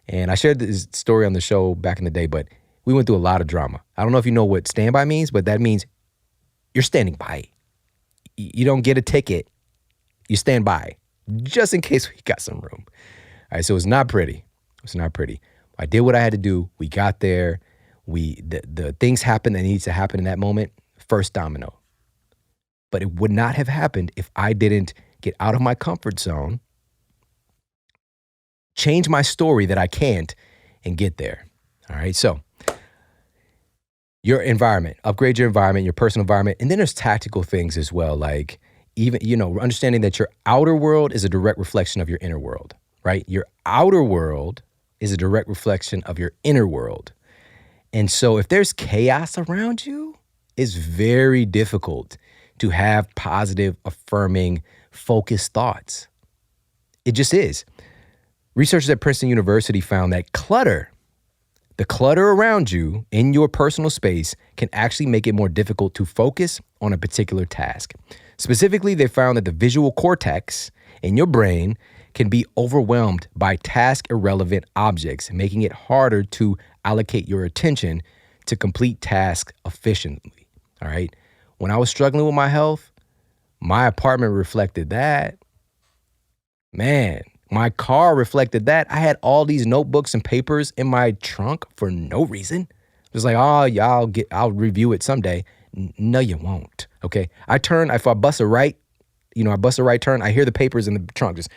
And I shared this story on the show back in the day, but we went through a lot of drama. I don't know if you know what standby means, but that means you're standing by. You don't get a ticket. You stand by just in case we got some room. All right. So it's not pretty. It's not pretty. I did what I had to do. We got there. The things happened that needs to happen in that moment. First domino. But it would not have happened if I didn't get out of my comfort zone, change my story that I can't, and get there. All right. So your environment, upgrade your environment, your personal environment. And then there's tactical things as well. Like even, understanding that your outer world is a direct reflection of your inner world, right? Your outer world is a direct reflection of your inner world. And so if there's chaos around you, it's very difficult to have positive, affirming, focused thoughts. It just is. Researchers at Princeton University found that clutter, The clutter around you in your personal space can actually make it more difficult to focus on a particular task. Specifically, they found that the visual cortex in your brain can be overwhelmed by task-irrelevant objects, making it harder to allocate your attention to complete tasks efficiently. All right. When I was struggling with my health, my apartment reflected that. Man, my car reflected that. I had all these notebooks and papers in my trunk for no reason. It was like, oh, yeah, I'll review it someday. No, you won't. Okay. If I bust a right, I bust a right turn, I hear the papers in the trunk just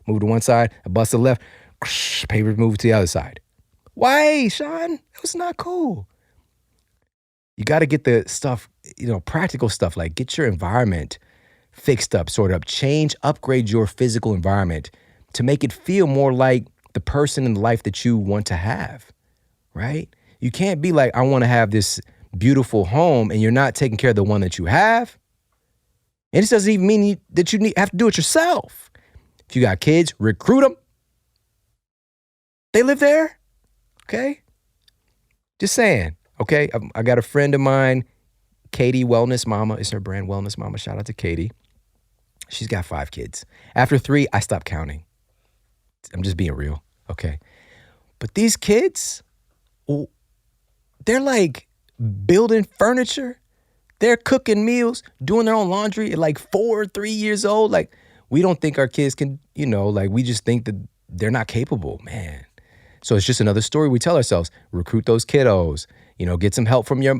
move to one side. I bust a left, papers move to the other side. Why, Shawn? It was not cool. You got to get the stuff, practical stuff, like get your environment fixed up, sort of upgrade your physical environment to make it feel more like the person in the life that you want to have, right? You can't be like, I want to have this beautiful home and you're not taking care of the one that you have. And this doesn't even mean that you have to do it yourself. If you got kids, recruit them. They live there, okay? Just saying, okay? I got a friend of mine, Katie Wellness Mama is her brand, Wellness Mama. Shout out to Katie. She's got 5 kids. After 3, I stopped counting. I'm just being real, okay? But these kids, they're like building furniture. They're cooking meals, doing their own laundry at like 4 or 3 years old. Like, we don't think our kids can, we just think that they're not capable, man. So it's just another story we tell ourselves. Recruit those kiddos, get some help from your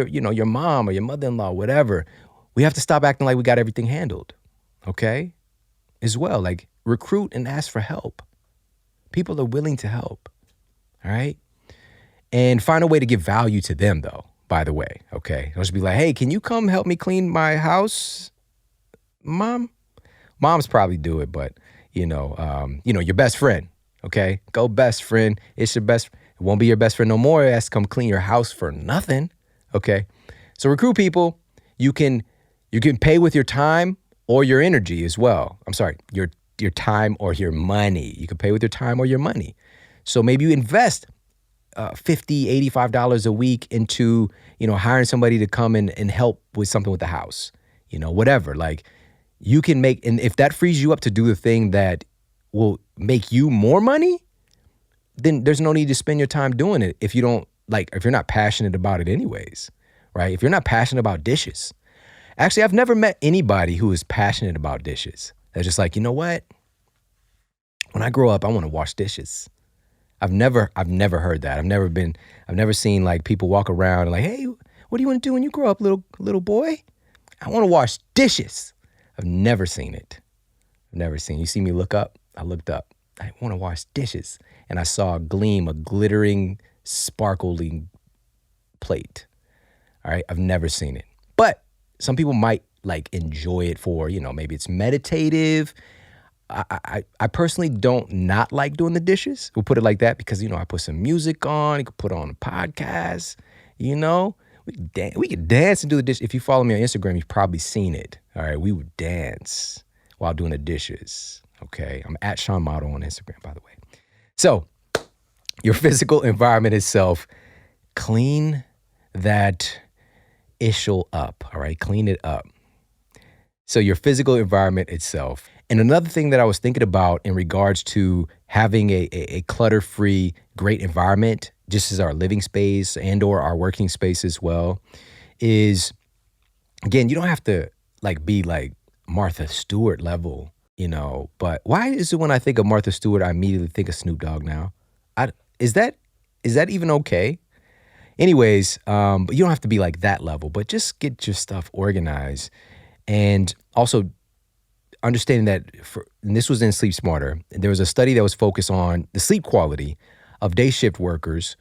your mom or your mother-in-law, whatever. We have to stop acting like we got everything handled, okay? As well, like recruit and ask for help. People are willing to help, all right? And find a way to give value to them, though, by the way, okay? Don't just be like, hey, can you come help me clean my house, Mom? Moms probably do it, but, your best friend, okay? Go best friend. It's your best. It won't be your best friend no more. It has to come clean your house for nothing, okay? So recruit people. You can pay with your time or your energy as well. I'm sorry, your time or your money. You can pay with your time or your money. So maybe you invest $50, $85 a week into, hiring somebody to come and help with something with the house, whatever. Like you can and if that frees you up to do the thing that will make you more money, then there's no need to spend your time doing it if you're not passionate about it anyways, right? If you're not passionate about dishes. Actually, I've never met anybody who is passionate about dishes. They're just like, you know what? When I grow up, I want to wash dishes. I've never heard that. I've never seen like people walk around and like, hey, what do you want to do when you grow up, little boy? I want to wash dishes. I've never seen it. You see me look up? I looked up. I want to wash dishes. And I saw a glittering, sparkling plate. All right. I've never seen it. But some people might like enjoy it for, maybe it's meditative. I personally don't not like doing the dishes. We'll put it like that because, I put some music on. You could put on a podcast, We could dance and do the dish. If you follow me on Instagram, you've probably seen it. All right. We would dance while doing the dishes. Okay. I'm at Shawn Model on Instagram, by the way. So your physical environment itself, clean that ishel up. All right. Clean it up. So your physical environment itself. And another thing that I was thinking about in regards to having a clutter-free, great environment, just as our living space and or our working space as well, is, again, you don't have to be like Martha Stewart level, but why is it when I think of Martha Stewart, I immediately think of Snoop Dogg now? Is that even okay? Anyways, but you don't have to be like that level, but just get your stuff organized. And also understanding that, and this was in Sleep Smarter, there was a study that was focused on the sleep quality of day shift workers,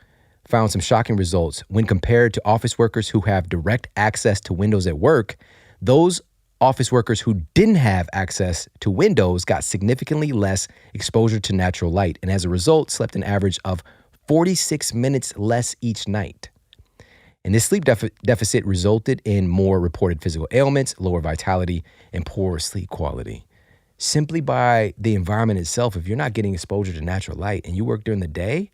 found some shocking results. When compared to office workers who have direct access to windows at work, those office workers who didn't have access to windows got significantly less exposure to natural light, and as a result, slept an average of 46 minutes less each night. And this sleep deficit resulted in more reported physical ailments, lower vitality, and poor sleep quality. Simply by the environment itself, if you're not getting exposure to natural light and you work during the day,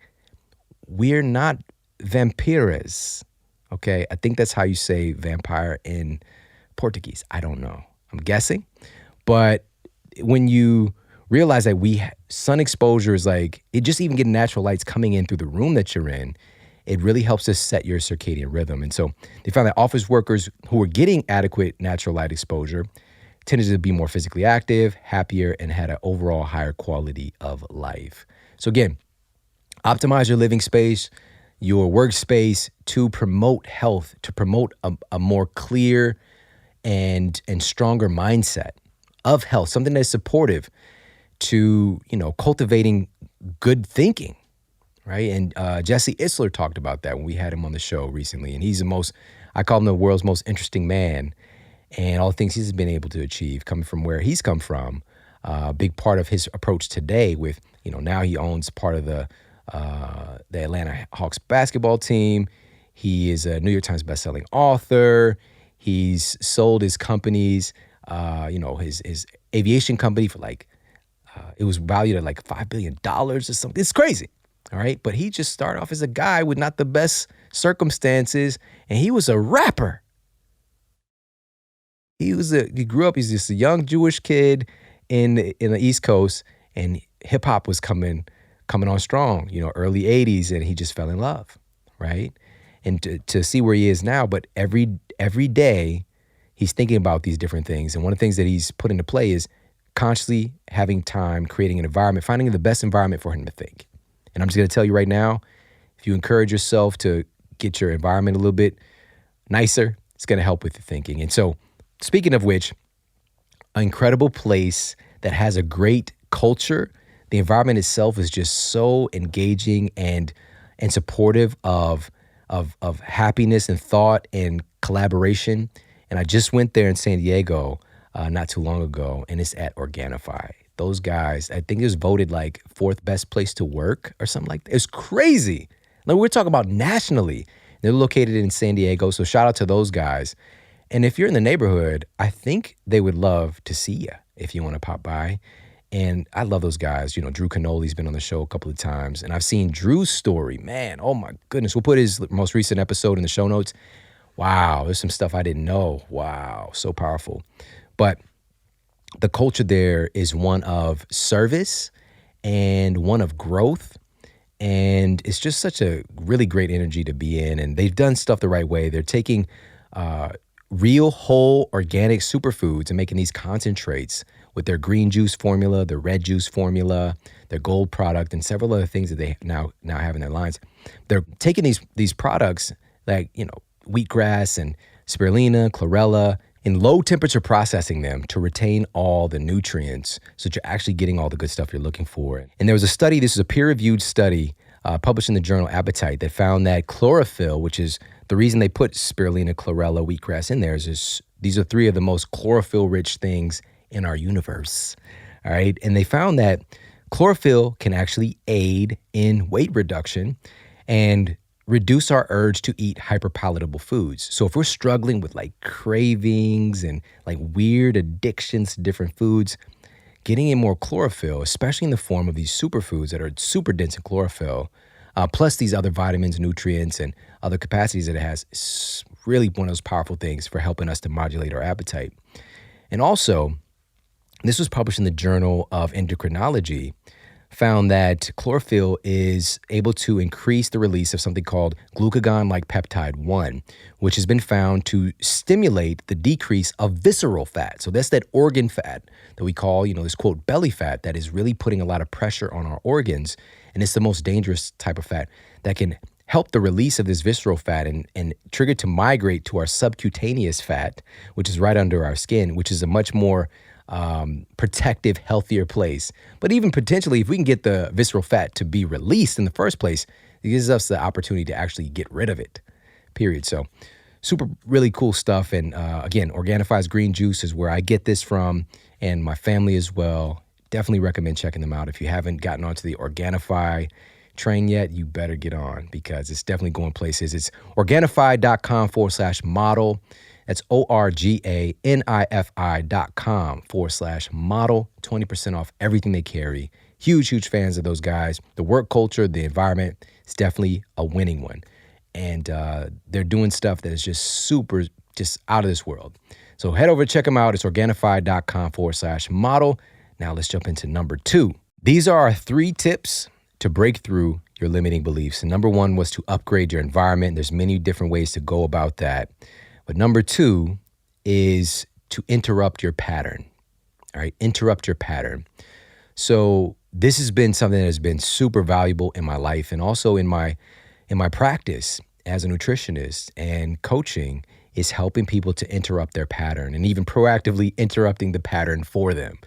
we're not vampires, okay? I think that's how you say vampire in Portuguese. I don't know. I'm guessing. But when you realize that sun exposure is like, it just even getting natural lights coming in through the room that you're in, it really helps to set your circadian rhythm. And so they found that office workers who were getting adequate natural light exposure tended to be more physically active, happier, and had an overall higher quality of life. So again, optimize your living space, your workspace to promote health, to promote a more clear and stronger mindset of health, something that's supportive to, cultivating good thinking, right? And Jesse Itzler talked about that when we had him on the show recently. And he's I call him the world's most interesting man, and all the things he's been able to achieve coming from where he's come from. A big part of his approach today with, now he owns part of the Atlanta Hawks basketball team. He is a New York Times bestselling author. He's sold his companies, his aviation company for it was valued at like $5 billion or something. It's crazy. All right. But he just started off as a guy with not the best circumstances. And he was a rapper. He grew up, he's just a young Jewish kid in the East Coast, and hip hop was coming on strong, early 80s, and he just fell in love. Right. And to see where he is now, but every day he's thinking about these different things. And one of the things that he's put into play is consciously having time, creating an environment, finding the best environment for him to think. And I'm just going to tell you right now, if you encourage yourself to get your environment a little bit nicer, it's going to help with the thinking. And so, speaking of which, an incredible place that has a great culture. The environment itself is just so engaging and supportive of happiness and thought and collaboration. And I just went there in San Diego not too long ago, and it's at Organifi. Those guys, I think it was voted like 4th best place to work or something like that. It's crazy. Like, we're talking about nationally. They're located in San Diego, so shout out to those guys. And if you're in the neighborhood, I think they would love to see you if you want to pop by. And I love those guys. Drew Canoli's been on the show a couple of times, and I've seen Drew's story. Man, oh my goodness. We'll put his most recent episode in the show notes. Wow, there's some stuff I didn't know. Wow, so powerful. But the culture there is one of service and one of growth. And it's just such a really great energy to be in. And they've done stuff the right way. They're taking real, whole, organic superfoods and making these concentrates with their green juice formula, their red juice formula, their gold product, and several other things that they now have in their lines. They're taking these products like, wheatgrass and spirulina, chlorella, in low temperature processing them to retain all the nutrients so that you're actually getting all the good stuff you're looking for. And there was a study, this is a peer-reviewed study published in the journal Appetite, that found that chlorophyll, which is the reason they put spirulina, chlorella, wheatgrass in there, is these are 3 of the most chlorophyll-rich things in our universe. All right. And they found that chlorophyll can actually aid in weight reduction and reduce our urge to eat hyperpalatable foods. So if we're struggling with like cravings and like weird addictions to different foods, getting in more chlorophyll, especially in the form of these superfoods that are super dense in chlorophyll, plus these other vitamins, nutrients, and other capacities that it has, is really one of those powerful things for helping us to modulate our appetite. And also, this was published in the Journal of Endocrinology, found that chlorophyll is able to increase the release of something called glucagon-like peptide 1, which has been found to stimulate the decrease of visceral fat. So that's that organ fat that we call, this quote, belly fat, that is really putting a lot of pressure on our organs. And it's the most dangerous type of fat that can help the release of this visceral fat and trigger to migrate to our subcutaneous fat, which is right under our skin, which is a much more protective, healthier place. But even potentially, if we can get the visceral fat to be released in the first place, it gives us the opportunity to actually get rid of it, period. So super, really cool stuff. And again, Organifi's green juice is where I get this from, and my family as well. Definitely recommend checking them out. If you haven't gotten onto the Organifi train yet, you better get on, because it's definitely going places. It's Organifi.com/model. That's ORGANIFI.com/model. 20% off everything they carry. Huge, huge fans of those guys. The work culture, the environment is definitely a winning one. And they're doing stuff that is just super, just out of this world. So head over, check them out. It's Organifi.com/model. Now let's jump into number 2. These are our 3 tips to break through your limiting beliefs. And number 1 was to upgrade your environment. There's many different ways to go about that. But number 2 is to interrupt your pattern. All right, interrupt your pattern. So this has been something that has been super valuable in my life and also in my practice as a nutritionist and coaching, is helping people to interrupt their pattern and even proactively interrupting the pattern for them.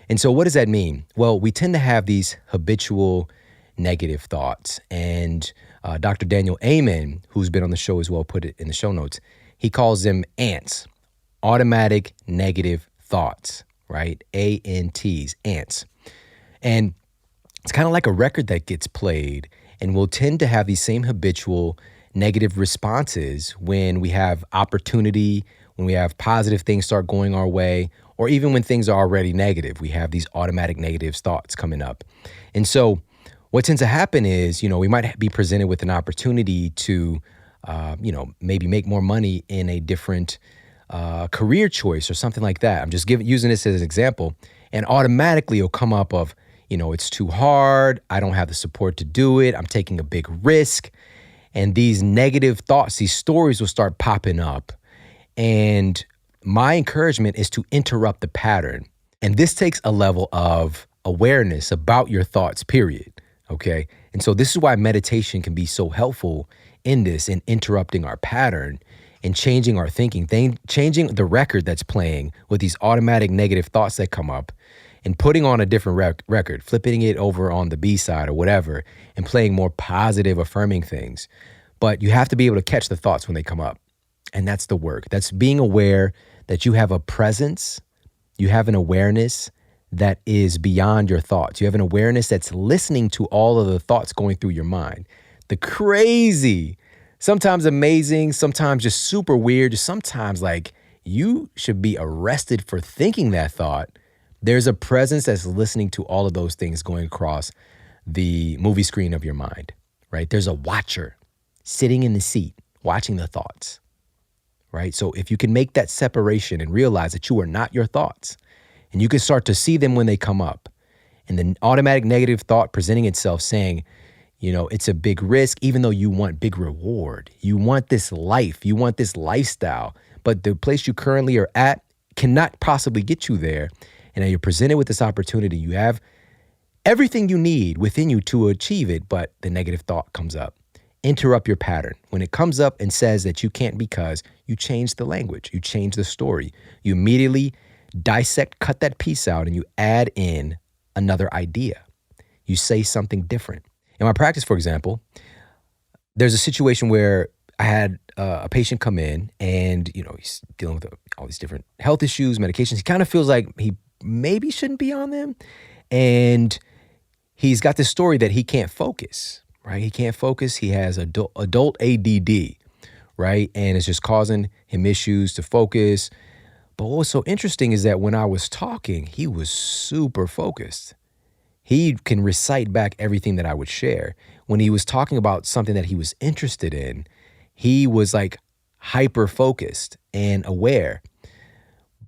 And so what does that mean? Well, we tend to have these habitual negative thoughts. And Dr. Daniel Amen, who's been on the show as well, put it in the show notes. He calls them ants, automatic negative thoughts, right? ANTs, ants. And it's kind of like a record that gets played, and we'll tend to have these same habitual negative responses when we have opportunity, when we have positive things start going our way, or even when things are already negative. We have these automatic negative thoughts coming up. And so what tends to happen is, we might be presented with an opportunity to, maybe make more money in a different career choice or something like that. I'm just using this as an example. And automatically it'll come up of, it's too hard. I don't have the support to do it. I'm taking a big risk. And these negative thoughts, these stories will start popping up. And my encouragement is to interrupt the pattern. And this takes a level of awareness about your thoughts, period. Okay. And so this is why meditation can be so helpful in this, in interrupting our pattern and changing our thinking, changing the record that's playing with these automatic negative thoughts that come up, and putting on a different record, flipping it over on the B side or whatever, and playing more positive, affirming things. But you have to be able to catch the thoughts when they come up. And that's the work. That's being aware that you have a presence, you have an awareness that is beyond your thoughts. You have an awareness that's listening to all of the thoughts going through your mind. The crazy, sometimes amazing, sometimes just super weird, just sometimes like you should be arrested for thinking that thought. There's a presence that's listening to all of those things going across the movie screen of your mind, right? There's a watcher sitting in the seat watching the thoughts, right? So if you can make that separation and realize that you are not your thoughts, and you can start to see them when they come up, and the automatic negative thought presenting itself saying, it's a big risk, even though you want big reward. You want this life, you want this lifestyle, but the place you currently are at cannot possibly get you there. And now you're presented with this opportunity. You have everything you need within you to achieve it, but the negative thought comes up. Interrupt your pattern. When it comes up and says that you can't because, you change the language, you change the story. You immediately dissect, cut that piece out, and you add in another idea. You say something different. In my practice, for example, there's a situation where I had a patient come in and, he's dealing with all these different health issues, medications. He kind of feels like he maybe shouldn't be on them. And he's got this story that he can't focus, right? He can't focus. He has adult ADD, right? And it's just causing him issues to focus. But what was so interesting is that when I was talking, he was super focused. He can recite back everything that I would share. When he was talking about something that he was interested in, he was like hyper focused and aware.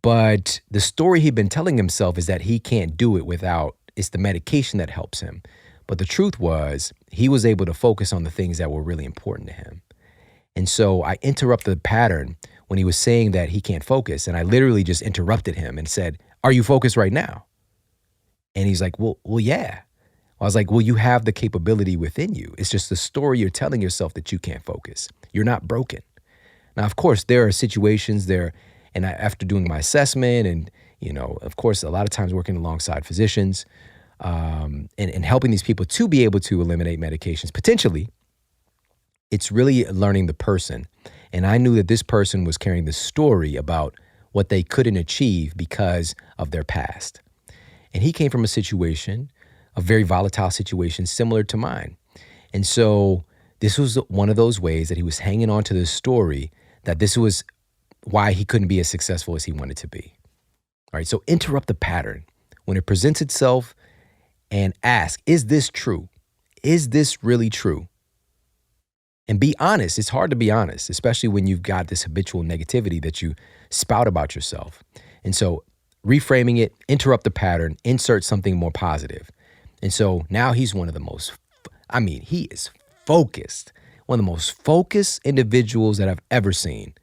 But the story he'd been telling himself is that he can't do it without, it's the medication that helps him. But the truth was, he was able to focus on the things that were really important to him. And so I interrupted the pattern when he was saying that he can't focus. And I literally just interrupted him and said, "Are you focused right now?" And he's like, well, yeah. I was like, well, you have the capability within you. It's just the story you're telling yourself that you can't focus. You're not broken. Now, of course, there are situations there, and after doing my assessment and, of course, a lot of times working alongside physicians and helping these people to be able to eliminate medications, potentially, it's really learning the person. And I knew that this person was carrying the story about what they couldn't achieve because of their past. And he came from a situation, a very volatile situation similar to mine. And so this was one of those ways that he was hanging on to this story, that this was why he couldn't be as successful as he wanted to be. All right, so interrupt the pattern. When it presents itself, and ask, is this true? Is this really true? And be honest. It's hard to be honest, especially when you've got this habitual negativity that you spout about yourself. And so reframing it, interrupt the pattern, insert something more positive. And so now he's one of the most, he is focused, one of the most focused individuals that I've ever seen.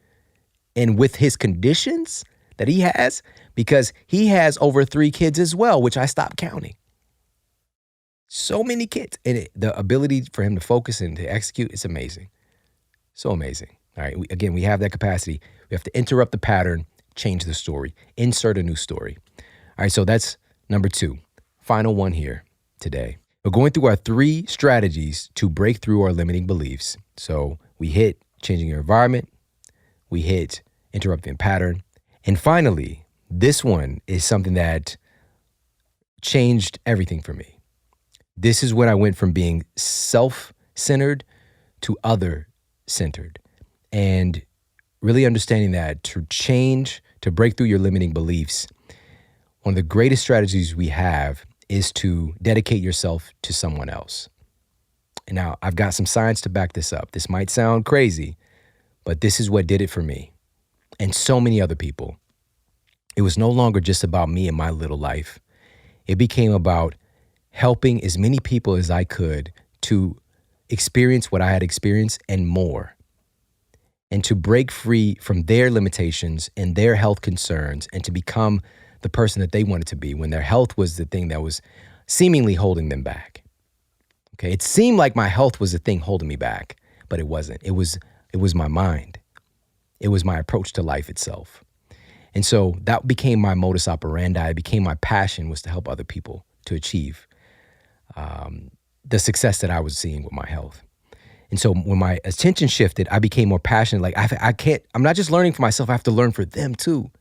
And with his conditions that he has, because he has over 3 kids as well, which I stopped counting. So many kids. And the ability for him to focus and to execute is amazing. So amazing. All right. We have that capacity. We have to interrupt the pattern, change the story, insert a new story. All right. So that's number 2. Final one here today. We're going through our 3 strategies to break through our limiting beliefs. So we hit changing your environment. We hit interrupting pattern. And finally, this one is something that changed everything for me. This is when I went from being self-centered to other-centered, and really understanding that to change, to break through your limiting beliefs, one of the greatest strategies we have is to dedicate yourself to someone else. And now I've got some science to back this up. This might sound crazy, but this is what did it for me and so many other people. It was no longer just about me and my little life. It became about helping as many people as I could to experience what I had experienced and more, and to break free from their limitations and their health concerns and to become the person that they wanted to be when their health was the thing that was seemingly holding them back. Okay, it seemed like my health was the thing holding me back, but it wasn't. It was my mind. It was my approach to life itself. And so that became my modus operandi. It became my passion, was to help other people to achieve the success that I was seeing with my health. And so when my attention shifted, I became more passionate. Like I'm not just learning for myself, I have to learn for them too.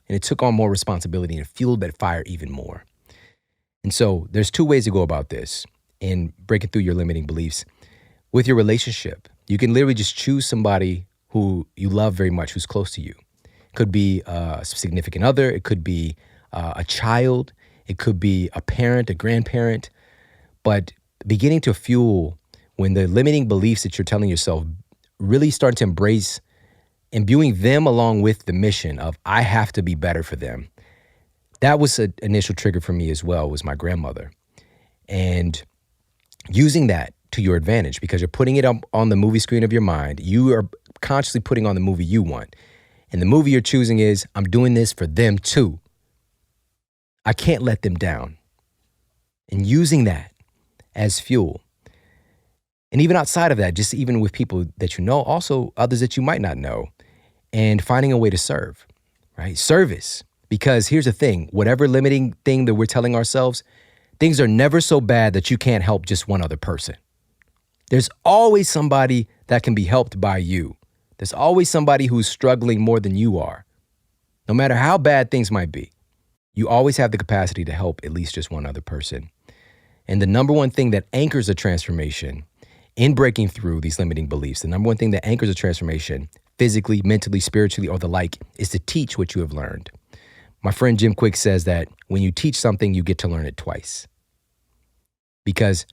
And it took on more responsibility and it fueled that fire even more. And so there's 2 ways to go about this in breaking through your limiting beliefs. With your relationship, you can literally just choose somebody who you love very much, who's close to you. It could be a significant other. It could be a child. It could be a parent, a grandparent. But beginning to fuel when the limiting beliefs that you're telling yourself really start to embrace, imbuing them along with the mission of I have to be better for them. That was an initial trigger for me as well, was my grandmother. And using that to your advantage, because you're putting it up on the movie screen of your mind. You are consciously putting on the movie you want. And the movie you're choosing is, I'm doing this for them too. I can't let them down. And using that as fuel. And even outside of that, just even with people that you know, also others that you might not know, and finding a way to serve, right? Service. Because here's the thing, whatever limiting thing that we're telling ourselves, things are never so bad that you can't help just one other person. There's always somebody that can be helped by you. There's always somebody who's struggling more than you are. No matter how bad things might be, you always have the capacity to help at least just one other person. And the number one thing that anchors a transformation in breaking through these limiting beliefs, the number one thing that anchors a transformation physically, mentally, spiritually, or the like, is to teach what you have learned. My friend Jim Quick says that when you teach something, you get to learn it twice. Because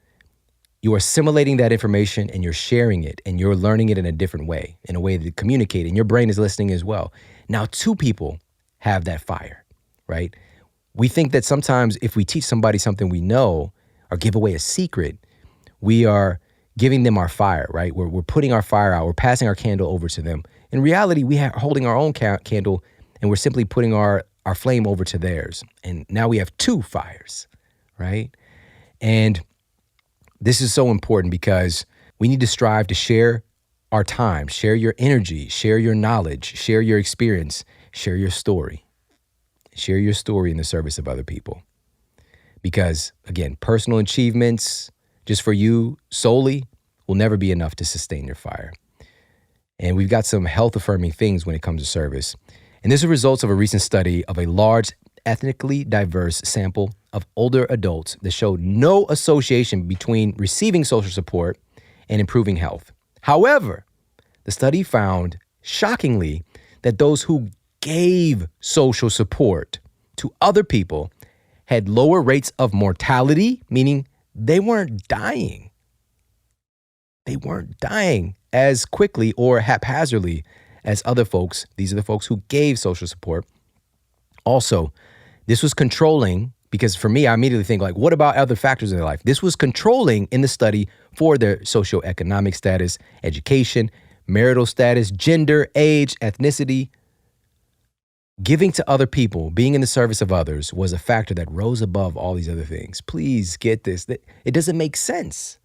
you're assimilating that information and you're sharing it and you're learning it in a different way, in a way to communicate, and your brain is listening as well. Now, 2 people have that fire, right? We think that sometimes if we teach somebody something we know or give away a secret, we are giving them our fire, right? We're putting our fire out. We're passing our candle over to them. In reality, we are holding our own candle and we're simply putting our flame over to theirs. And now we have 2 fires, right? And this is so important because we need to strive to share our time, share your energy, share your knowledge, share your experience, share your story. Share your story in the service of other people. Because, again, personal achievements just for you solely will never be enough to sustain your fire. And we've got some health-affirming things when it comes to service. And this is the results of a recent study of a large, ethnically diverse sample of older adults that showed no association between receiving social support and improving health. However, the study found, shockingly, that those who gave social support to other people had lower rates of mortality, meaning they weren't dying. They weren't dying as quickly or haphazardly as other folks. These are the folks who gave social support. Also, this was controlling, because for me, I immediately think like, what about other factors in their life? This was controlling in the study for their socioeconomic status, education, marital status, gender, age, ethnicity. Giving to other people, being in the service of others was a factor that rose above all these other things. Please get this. It doesn't make sense.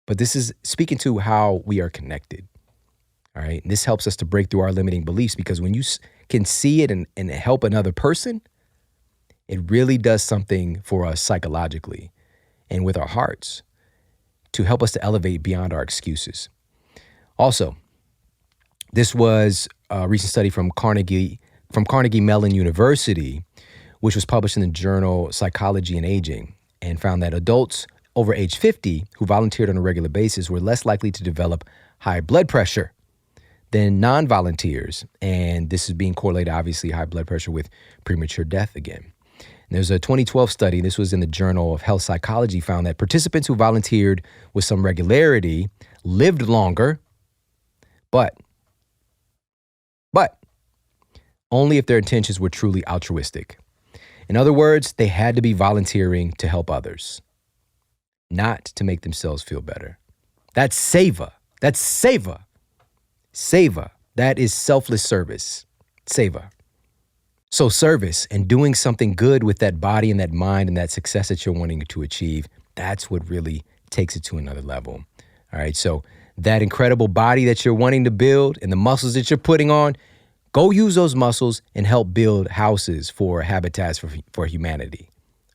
But this is speaking to how we are connected. All right. And this helps us to break through our limiting beliefs, because when you can see it and help another person, it really does something for us psychologically and with our hearts to help us to elevate beyond our excuses. Also, this was a recent study from Carnegie Mellon University, which was published in the journal Psychology and Aging, and found that adults over age 50 who volunteered on a regular basis were less likely to develop high blood pressure than non-volunteers. And this is being correlated, obviously, high blood pressure with premature death again. And there's a 2012 study, this was in the Journal of Health Psychology, found that participants who volunteered with some regularity lived longer, but only if their intentions were truly altruistic. In other words, they had to be volunteering to help others, not to make themselves feel better. That's seva. That's seva. Seva. That is selfless service. Seva. So service and doing something good with that body and that mind and that success that you're wanting to achieve, that's what really takes it to another level. All right. So that incredible body that you're wanting to build and the muscles that you're putting on, go use those muscles and help build houses for habitats for humanity.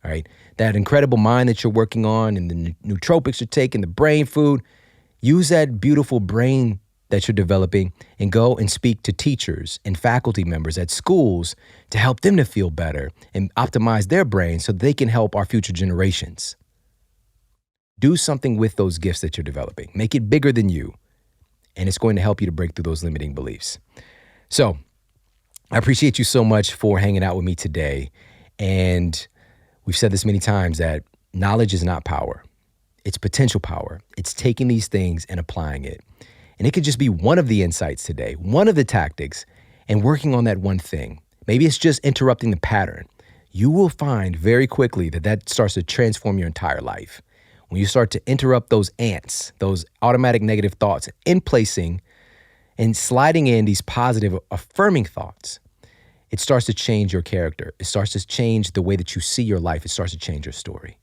All right. That incredible mind that you're working on and the nootropics you're taking, the brain food, use that beautiful brain that you're developing and go and speak to teachers and faculty members at schools to help them to feel better and optimize their brains so they can help our future generations. Do something with those gifts that you're developing. Make it bigger than you, and it's going to help you to break through those limiting beliefs. So I appreciate you so much for hanging out with me today. And we've said this many times that knowledge is not power. It's potential power. It's taking these things and applying it. And it could just be one of the insights today, one of the tactics, and working on that one thing. Maybe it's just interrupting the pattern. You will find very quickly that starts to transform your entire life. When you start to interrupt those ants, those automatic negative thoughts, in placing and sliding in these positive, affirming thoughts, it starts to change your character. It starts to change the way that you see your life. It starts to change your story.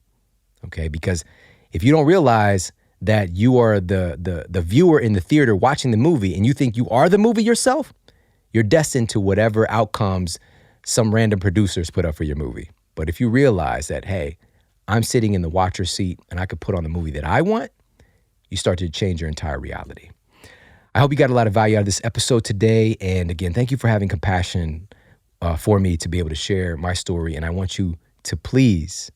Okay? Because if you don't realize that you are the viewer in the theater watching the movie and you think you are the movie yourself, you're destined to whatever outcomes some random producers put up for your movie. But if you realize that, hey, I'm sitting in the watcher seat and I could put on the movie that I want, you start to change your entire reality. I hope you got a lot of value out of this episode today. And again, thank you for having compassion for me to be able to share my story. And I want you to please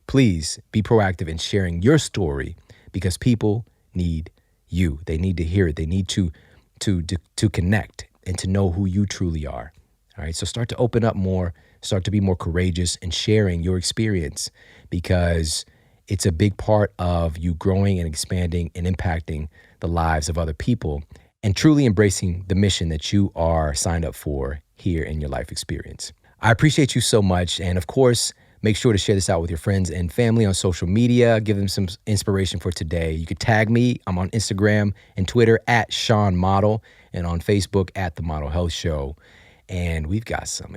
be proactive in sharing your story, because people need you. They need to hear it. They need to connect and to know who you truly are. All right. So start to open up more, start to be more courageous in sharing your experience, because it's a big part of you growing and expanding and impacting the lives of other people and truly embracing the mission that you are signed up for here in your life experience. I appreciate you so much. And of course, make sure to share this out with your friends and family on social media. Give them some inspiration for today. You could tag me. I'm on Instagram and Twitter at Shawn Model, and on Facebook at The Model Health Show. And we've got some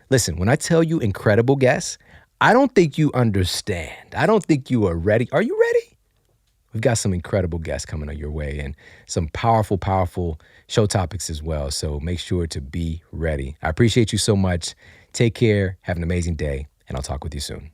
listen, when I tell you incredible guests, I don't think you understand. I don't think you are ready. Are you ready? We've got some incredible guests coming on your way and some powerful, powerful show topics as well. So make sure to be ready. I appreciate you so much. Take care. Have an amazing day, and I'll talk with you soon.